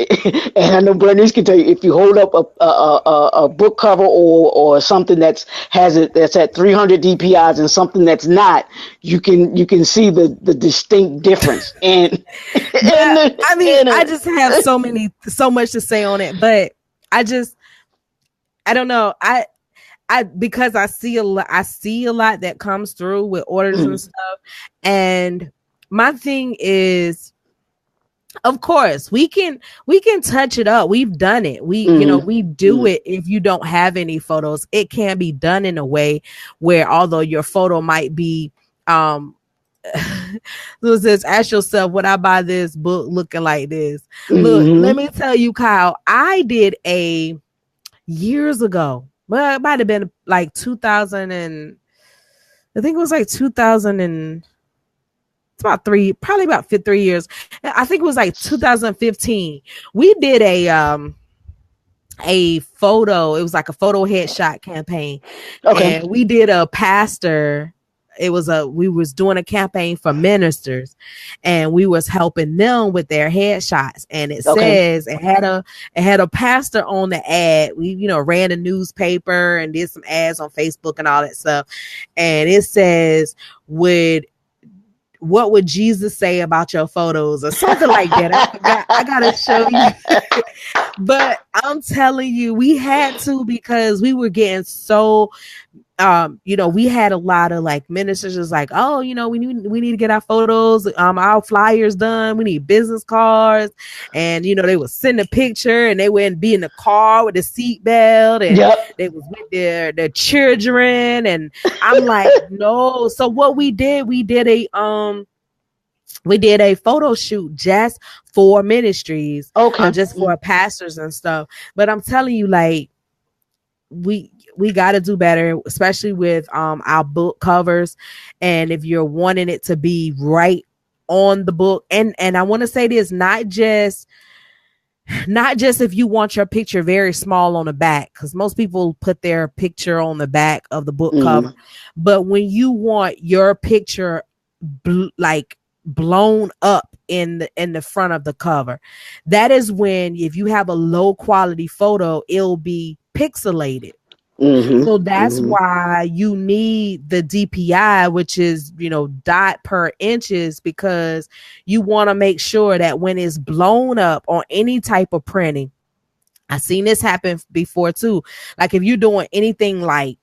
B: And I know Bernice can tell you, if you hold up a book cover or something that's at 300 DPIs and something that's not, you can see the distinct difference. And
A: But I mean,
B: and
A: I just have so much to say on it, but I just, I don't know. Because I see a lot that comes through with orders and stuff. And my thing is, of course, we can touch it up. We've done it. We do it. If you don't have any photos, it can be done in a way where, although your photo might be so says, ask yourself, would I buy this book looking like this? Look, let me tell you, Kyle, I did a years ago. Well, it might have been like 2000 and I think it was like 2000 and it's about probably about 3 years. I think it was like 2015. We did a photo. It was like a photo headshot campaign,
B: Okay.
A: and we did a pastor. We was doing a campaign for ministers, and we was helping them with their headshots. And it
B: Okay.
A: says it had a pastor on the ad. We ran a newspaper and did some ads on Facebook and all that stuff. And it says, what would Jesus say about your photos, or something like that? I forgot. I gotta show you. But I'm telling you, we had to, because we were getting so we had a lot of like ministers just like, oh, we need to get our photos, our flyers done. We need business cards. And they would send a picture and they wouldn't be in the car with the seatbelt, and
B: Yep.
A: they was with their children. And I'm like, no. So what we did a photo shoot just for ministries,
B: Okay.
A: just for pastors and stuff. But I'm telling you, like, we got to do better, especially with our book covers. And if you're wanting it to be right on the book, and I want to say this, not just if you want your picture very small on the back, because most people put their picture on the back of the book cover, but when you want your picture blown up in the front of the cover, that is when, if you have a low quality photo, it'll be pixelated. So that's why you need the DPI, which is, dot per inches, because you want to make sure that when it's blown up on any type of printing, I've seen this happen before too. Like if you're doing anything like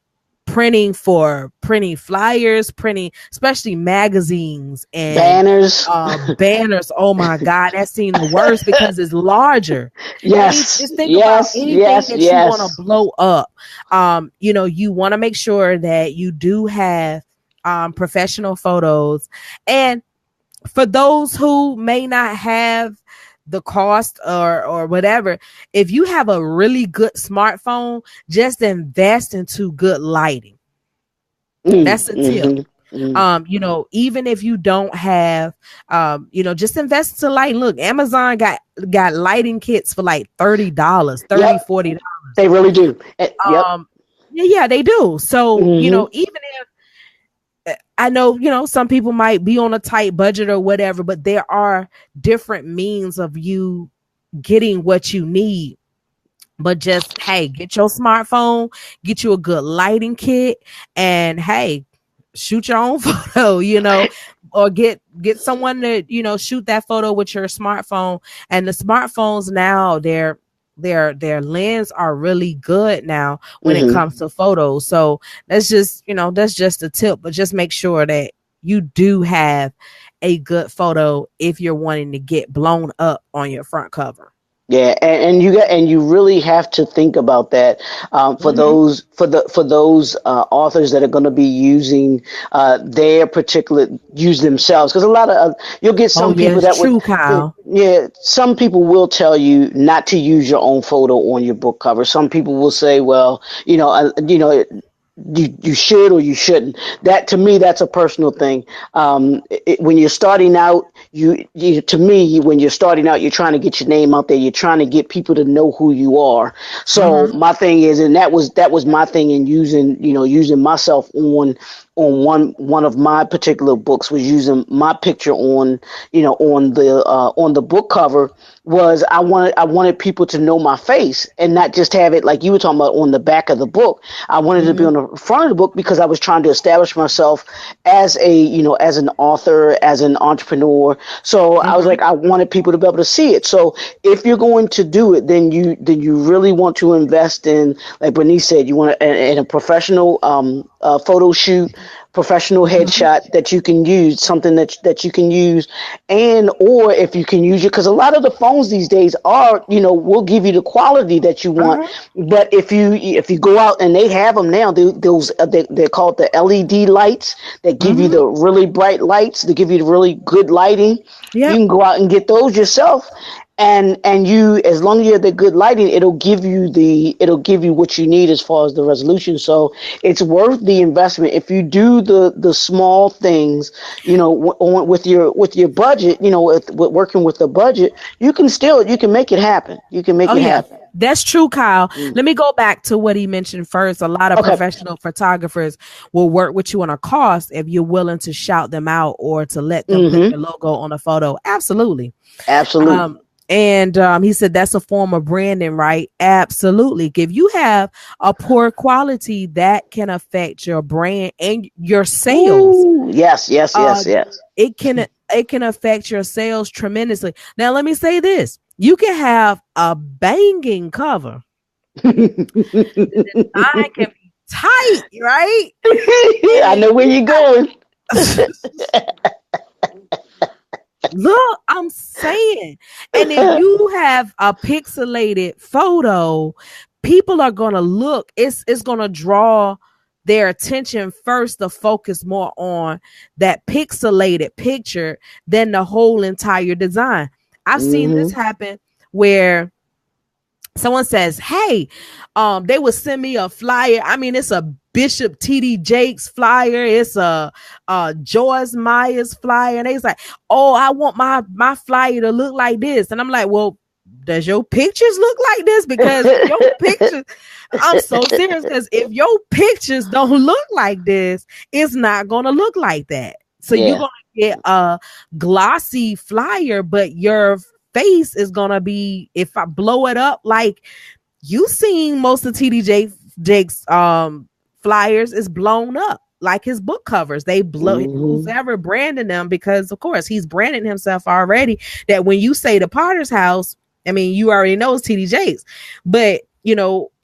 A: printing flyers, printing especially magazines and
B: Banners.
A: banners. Oh my God, that seemed the worst because it's larger.
B: Yes,
A: Just think about
B: yes,
A: anything
B: yes,
A: that you want to
B: yes.
A: blow up. You want to make sure that you do have professional photos. And for those who may not have the cost or whatever, if you have a really good smartphone, just invest into good lighting. That's a tip. Even if you don't have, just invest to light. Look, Amazon got lighting kits for like $30,
B: Yep,
A: 40.
B: they really do. Yep.
A: Yeah, they do. So,
B: Hmm.
A: even if I know, some people might be on a tight budget or whatever, but there are different means of you getting what you need. But just, hey, get your smartphone, get you a good lighting kit, and hey, shoot your own photo, or get someone to, shoot that photo with your smartphone. And the smartphones now, their lens are really good now when it
B: Hmm.
A: comes to photos. So that's just a tip, but just make sure that you do have a good photo if you're wanting to get blown up on your front cover.
B: Yeah, and you really have to think about that, for
A: Mm-hmm.
B: those authors that are going to be using their particular use themselves, because a lot of you'll get
A: Oh
B: some people
A: yes,
B: that would,
A: true, Kyle.
B: yeah, some people will tell you not to use your own photo on your book cover. Some people will say, well, you should or you shouldn't. That, to me, that's a personal thing. When you're starting out, to me, when you're starting out, you're trying to get your name out there. You're trying to get people to know who you are. So
A: Mm-hmm.
B: my thing is, and that was my thing in using myself on one of my particular books, was using my picture on the book cover. Was I wanted people to know my face and not just have it like you were talking about on the back of the book. I wanted to be
A: Mm-hmm.
B: on the front of the book because I was trying to establish myself as an author, as an entrepreneur. So I was
A: Mm-hmm.
B: like, I wanted people to be able to see it. So if you're going to do it, then you really want to invest in, like Bernice said, you want in a professional photo shoot, professional
A: Mm-hmm.
B: headshot that you can use, something that you can use, and or if you can use it, because a lot of the phones these days will give you the quality that you want.
A: Uh-huh.
B: But if you go out, and they have them now, they're called the LED lights that give you
A: Mm-hmm.
B: the really bright lights, that give you the really good lighting. You
A: Yep.
B: can go out and get those yourself, and you, as long as you have the good lighting, it'll give you what you need as far as the resolution. So it's worth the investment if you do the small things, with your budget, with working with the budget. You can make it happen. You can make
A: Oh
B: it
A: yeah.
B: happen.
A: That's true, Kyle.
B: Mm.
A: Let me go back to what he mentioned first. A lot of
B: Okay.
A: professional photographers will work with you on a cost if you're willing to shout them out or to let them put
B: Mm-hmm.
A: their logo on a photo. Absolutely.
B: Absolutely.
A: And he said that's a form of branding, right? Absolutely. If you have a poor quality, that can affect your brand and your sales.
B: Ooh, yes, yes,
A: Uh,
B: yes, yes.
A: it can affect your sales tremendously. Now, let me say this: you can have a banging cover. I can be tight, right? And
B: I
A: if
B: know where
A: you
B: you're going.
A: look, I'm saying. And if you have a pixelated photo, people are gonna look. It's gonna draw their attention first to focus more on that pixelated picture than the whole entire design. I've seen this
B: Hmm.
A: happen where someone says, "Hey, they would send me a flyer. I mean, it's a Bishop TD Jakes flyer. It's a Joyce Myers flyer." And they was like, "Oh, I want my flyer to look like this." And I'm like, "Well, does your pictures look like this? Because if your pictures, I'm so serious. Because if your pictures don't look like this, it's not gonna look like that. So you're
B: Yeah.
A: gonna get a glossy flyer, but your face is gonna be, if I blow it up, like you seen most of Jake's flyers is blown up like his book covers. They blow, who's
B: Hmm.
A: ever branding them, because of course he's branding himself already, that when you say the Potter's House, I mean, you already know it's TD Jakes. But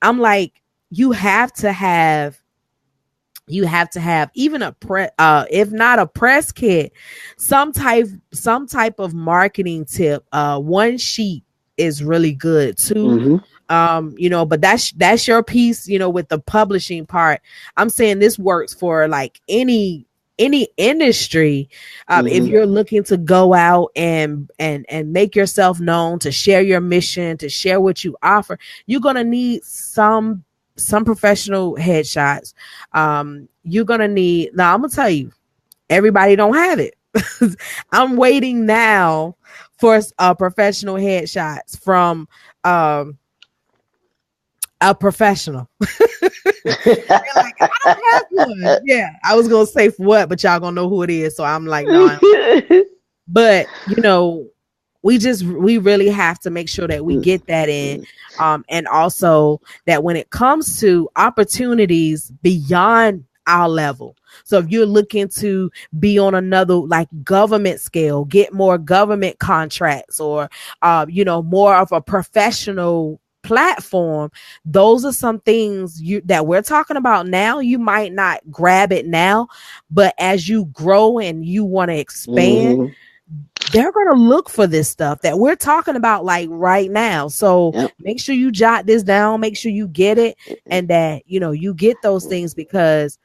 A: I'm like, you have to have you have to have even a if not a press kit, some type of marketing tip. One sheet is really good too.
B: Mm-hmm.
A: But that's your piece, with the publishing part. I'm saying this works for like any industry. If
B: Mm-hmm.
A: you're looking to go out and make yourself known, to share your mission, to share what you offer, you're gonna need some professional headshots. You're gonna need, now I'm gonna tell you, everybody don't have it. I'm waiting now for professional headshots from um a professional. They're like, I don't have one. Yeah, I was gonna say for what, but y'all gonna know who it is. So I'm like, no, I don't. But we really have to make sure that we get that in. And also that when it comes to opportunities beyond our level. So if you're looking to be on another like government scale, get more government contracts, or more of a professional platform, those are some things that we're talking about now. You might not grab it now, but as you grow and you want to expand,
B: Mm-hmm.
A: they're going to look for this stuff that we're talking about like right now. So
B: Yep.
A: make sure you jot this down, make sure you get it, and that you get those things, because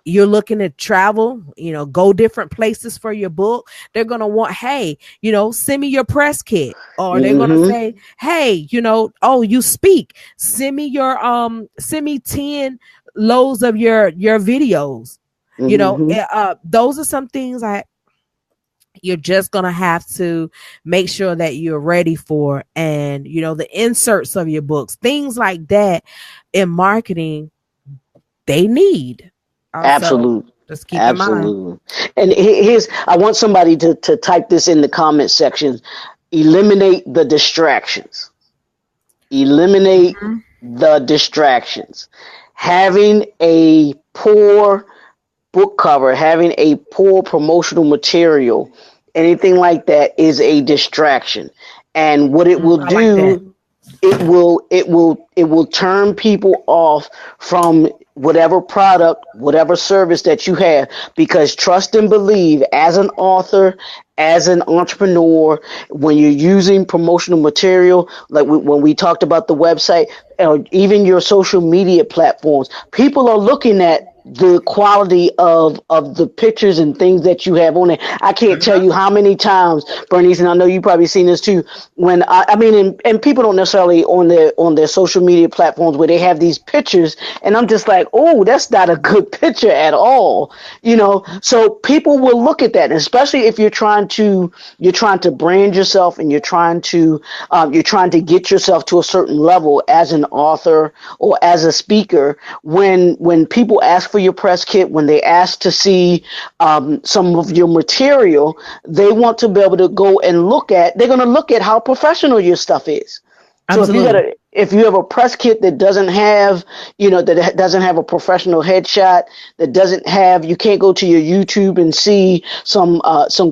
A: you're looking to travel, go different places for your book. They're going to want, hey, send me your press kit. Or they're going to
B: Mm-hmm.
A: say, hey, oh, you speak, send me 10 loads of your videos.
B: Mm-hmm.
A: Those are some things you're just going to have to make sure that you're ready for. And the inserts of your books, things like that in marketing, they need. So
B: Absolutely.
A: just keep in mind.
B: Absolutely. And here's, I want somebody to type this in the comment section. Eliminate the distractions. Eliminate
A: Mhm.
B: the distractions. Having a poor book cover, having a poor promotional material, anything like that is a distraction. And what it will
A: I like that.
B: do, it will turn people off from whatever product, whatever service that you have, because trust and believe, as an author, as an entrepreneur, when you're using promotional material, like when we talked about the website, or even your social media platforms, people are looking at the quality of the pictures and things that you have on it. I can't tell you how many times, Bernice, and I know you probably seen this too. When I mean, and people don't necessarily on their social media platforms where they have these pictures, and I'm just like, oh, that's not a good picture at all, So people will look at that, and especially if you're trying to brand yourself, and you're trying to get yourself to a certain level as an author or as a speaker. When people ask for your press kit, when they ask to see some of your material, they want to be able to go and they're going to look at how professional your stuff is. So
A: Absolutely.
B: if you have a press kit that doesn't have, that doesn't have a professional headshot, that doesn't have, you can't go to your YouTube and see some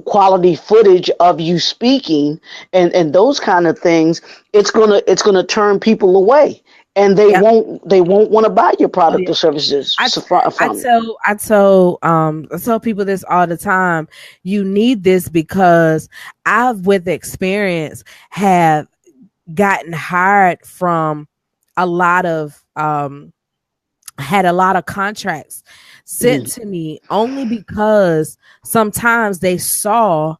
B: quality footage of you speaking and those kind of things, it's gonna turn people away, and
A: Yep.
B: they won't want to buy your
A: Oh
B: product
A: yeah.
B: or services
A: I I
B: from you.
A: tell people this all the time. You need this because I've, with experience, have gotten hired from a lot of had a lot of contracts sent
B: Mm-hmm.
A: to me only because sometimes they saw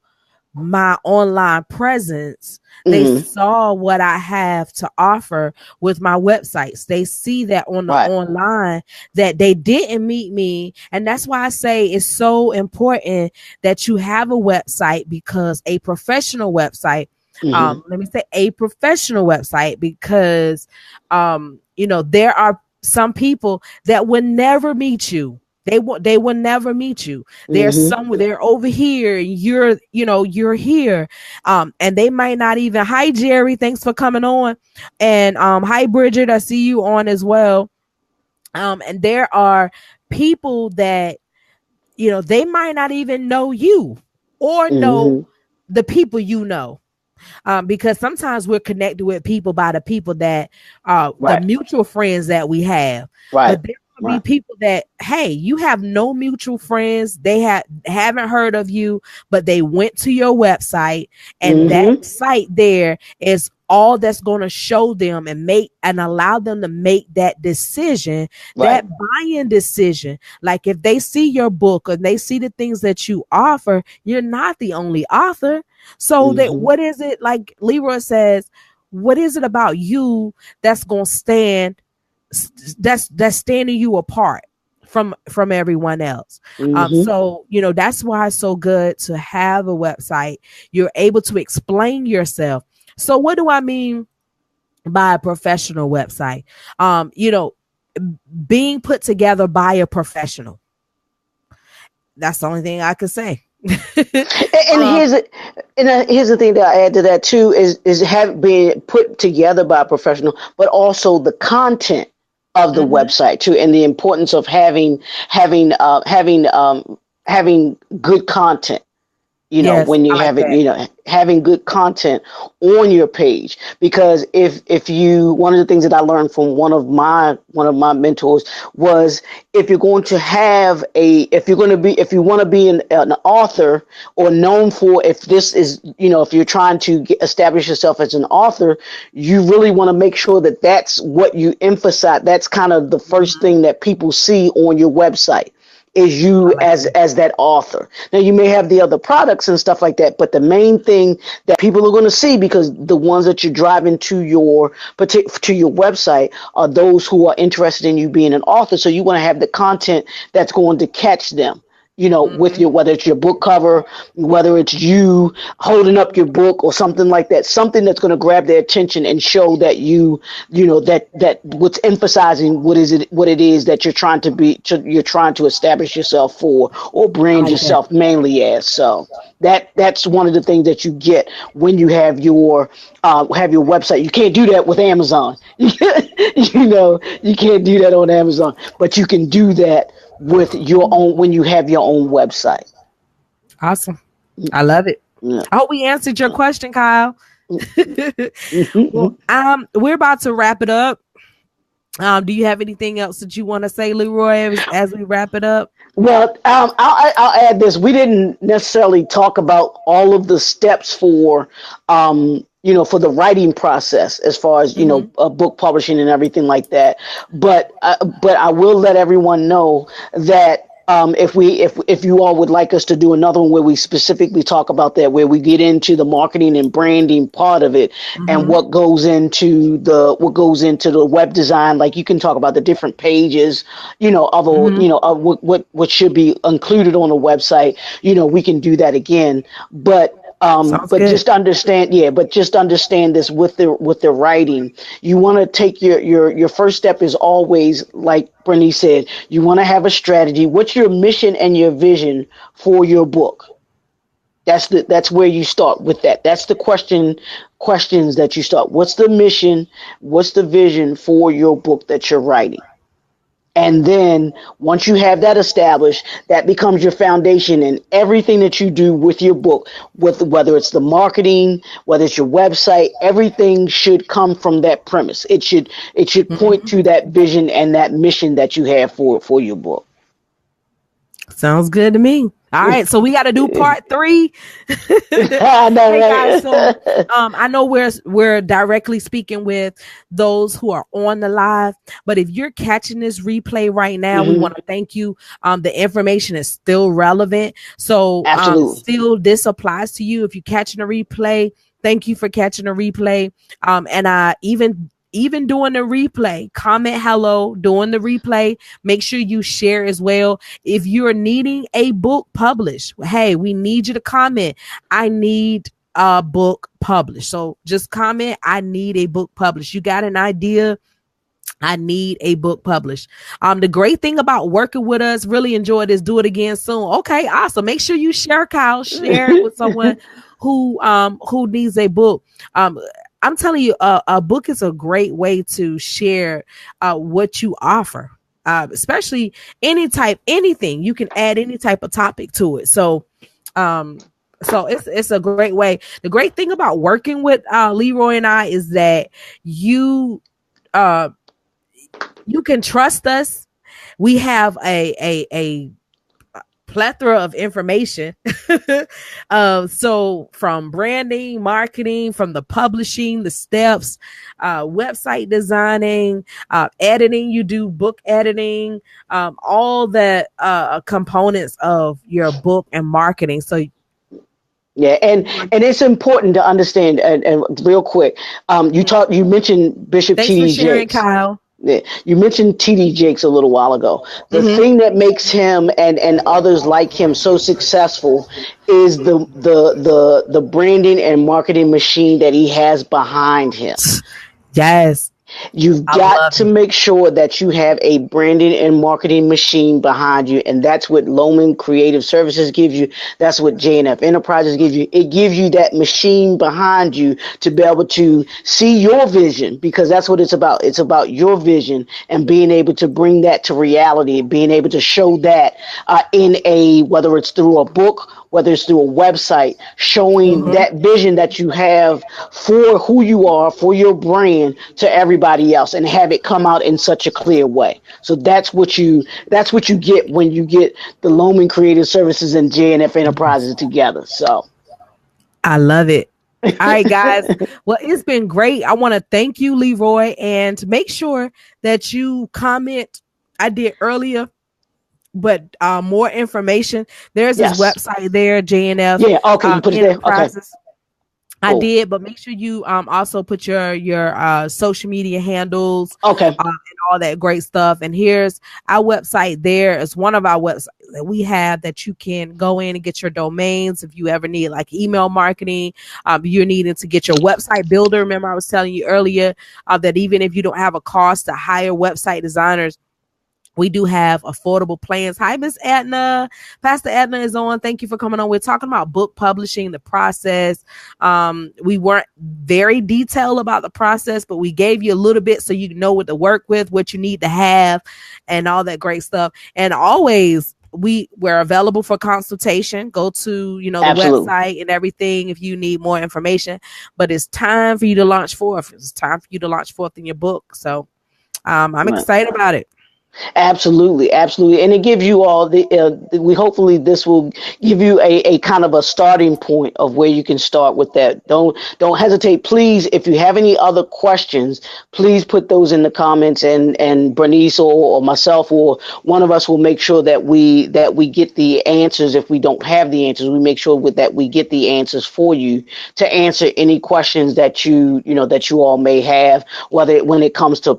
A: my online presence. They
B: Mm-hmm.
A: saw what I have to offer with my websites. They see that on the
B: Right.
A: online, that they didn't meet me. And that's why I say it's so important that you have a website, because a professional website,
B: Mm-hmm.
A: let me say a professional website, because there are some people that will never meet you. They will never meet you. They're
B: Mm-hmm.
A: somewhere, they're over here, and you're here. And they might not even, hi Jerry, thanks for coming on. And hi Bridget, I see you on as well. And there are people that they might not even know you or know
B: Mm-hmm.
A: the people because sometimes we're connected with people by the people that the
B: Right.
A: mutual friends that we have.
B: Right.
A: But there could be people that, hey, you have no mutual friends. They haven't heard of you, but they went to your website, and that site there is all that's going to show them and allow them to make that decision, that buying decision. Like if they see your book and they see the things that you offer, you're not the only author. So that what is it, like Leroy says, what is it about you that's going to that's standing you apart from everyone else? So, that's why it's so good to have a website. You're able to explain yourself. So what do I mean by a professional website? Being put together by a professional. That's the only thing I could say.
B: And here's the thing that I add to that too is have been put together by a professional, but also the content of the website too, and the importance of having good content. When you have it, having good content on your page, because if you, one of the things that I learned from one of my mentors was, if you want to be an author, or known for, if you're trying to establish yourself as an author, you really want to make sure that that's what you emphasize. That's kind of the first thing that people see on your website, is you as that author. Now you may have the other products and stuff like that, but the main thing that people are going to see, because the ones that you're driving to your website are those who are interested in you being an author. So you want to have the content that's going to catch them. With whether it's your book cover, whether it's you holding up your book or something like that, something that's going to grab their attention and show that that what's emphasizing what it is that you're trying to establish yourself for, or brand yourself mainly as. So that's one of the things that you get when you have your website. You can't do that with Amazon. You can't do that on Amazon, but you can do that with your own, when you have your own website.
A: Awesome. I love it. Yeah. I hope we answered your question, Kyle. Well, we're about to wrap it up. Do you have anything else that you want to say, Leroy, as we wrap it up?
B: Well, I'll add this. We didn't necessarily talk about all of the steps for for the writing process, as far as book publishing and everything like that. But I will let everyone know that if you all would like us to do another one where we specifically talk about that, where we get into the marketing and branding part of it, and what goes into the web design, like you can talk about the different pages, of what should be included on a website. We can do that again, but just understand this with the writing. You want to take your first step is always, like Bernice said, you want to have a strategy. What's your mission and your vision for your book? That's where you start with that. That's the questions that you start. What's the mission? What's the vision for your book that you're writing? And then once you have that established, that becomes your foundation, and everything that you do with your book, whether it's the marketing, whether it's your website, everything should come from that premise. It should point to that vision and that mission that you have for your book.
A: Sounds good to me. All right, so we got to do part 3.
B: I know,
A: hey guys, so I know we're directly speaking with those who are on the live, but if you're catching this replay right now, we want to thank you. The information is still relevant, so still this applies to you. If you're catching a replay, thank you for catching a replay. And even doing the replay, comment hello during the replay. Make sure you share as well. If you're needing a book published, hey, we need you to comment, I need a book published. So just comment, I need a book published. You got an idea? I need a book published. The great thing about working with us, really enjoy this. Do it again soon. Okay, awesome. Make sure you share, Kyle. Share it with someone who needs a book. I'm telling you, a book is a great way to share what you offer, especially anything. You can add any type of topic to it. So it's a great way. The great thing about working with Leroy and I is that you can trust us. we have a plethora of information. So from branding, marketing, from the publishing, the steps, website designing, editing, you do book editing, all the components of your book and marketing. So
B: Yeah, and it's important to understand. And real quick, you mentioned Bishop
A: thanks for
B: T.D.
A: sharing,
B: Jakes.
A: Kyle.
B: Yeah, you mentioned T.D. Jakes a little while ago. The
A: Mm-hmm.
B: thing that makes him and others like him so successful is the branding and marketing machine that he has behind him.
A: Yes,
B: You've
A: I
B: got
A: love
B: to
A: it.
B: make sure that you have a branding and marketing machine behind you, and that's what Loman Creative Services gives you. That's what JNF Enterprises gives you. It gives you that machine behind you to be able to see your vision, because that's what it's about. It's about your vision and being able to bring that to reality, being able to show that in a, whether it's through a book, whether it's through a website, showing
A: Mm-hmm.
B: that vision that you have for who you are, for your brand, to everybody else, and have it come out in such a clear way. So that's what you get when you get the Loman Creative Services and JNF Enterprises together. So
A: I love it. All right, guys. Well, it's been great. I want to thank you, Leroy, and make sure that you comment. I did earlier, but more information. There's this
B: yes,
A: website there, JNF
B: yeah, okay, you put it there. Okay,
A: Enterprises. I
B: cool.
A: did, but make sure you also put your social media handles
B: Okay,
A: and all that great stuff. And here's our website. There is one of our websites that we have that you can go in and get your domains if you ever need like email marketing. You're needing to get your website builder. Remember, I was telling you earlier that even if you don't have a cost to hire website designers, we do have affordable plans. Hi, Miss Edna. Pastor Edna is on. Thank you for coming on. We're talking about book publishing, the process. We weren't very detailed about the process, but we gave you a little bit so you know what to work with, what you need to have, and all that great stuff. And always, we're available for consultation. Go to the
B: absolutely.
A: website and everything if you need more information. But it's time for you to launch forth. It's time for you to launch forth in your book. So I'm
B: Right.
A: excited about it.
B: Absolutely, absolutely, and it gives you all we hopefully this will give you a kind of a starting point of where you can start with that. Don't hesitate, please. If you have any other questions, please put those in the comments, and Bernice or myself or one of us will make sure that we get the answers. If we don't have the answers, we make sure that we get the answers for you to answer any questions that you all may have, whether when it comes to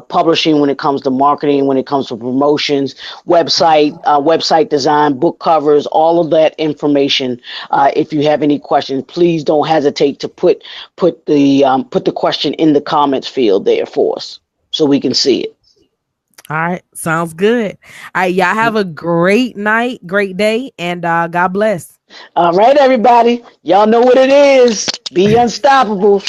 B: publishing, when it comes to marketing, when it comes to promotions, website design, book covers, all of that information. If you have any questions, please don't hesitate to put the question in the comments field there for us so we can see it.
A: All right. Sounds good. All right. Y'all have a great night, great day, and God bless.
B: All right, everybody, y'all know what it is. Be unstoppable.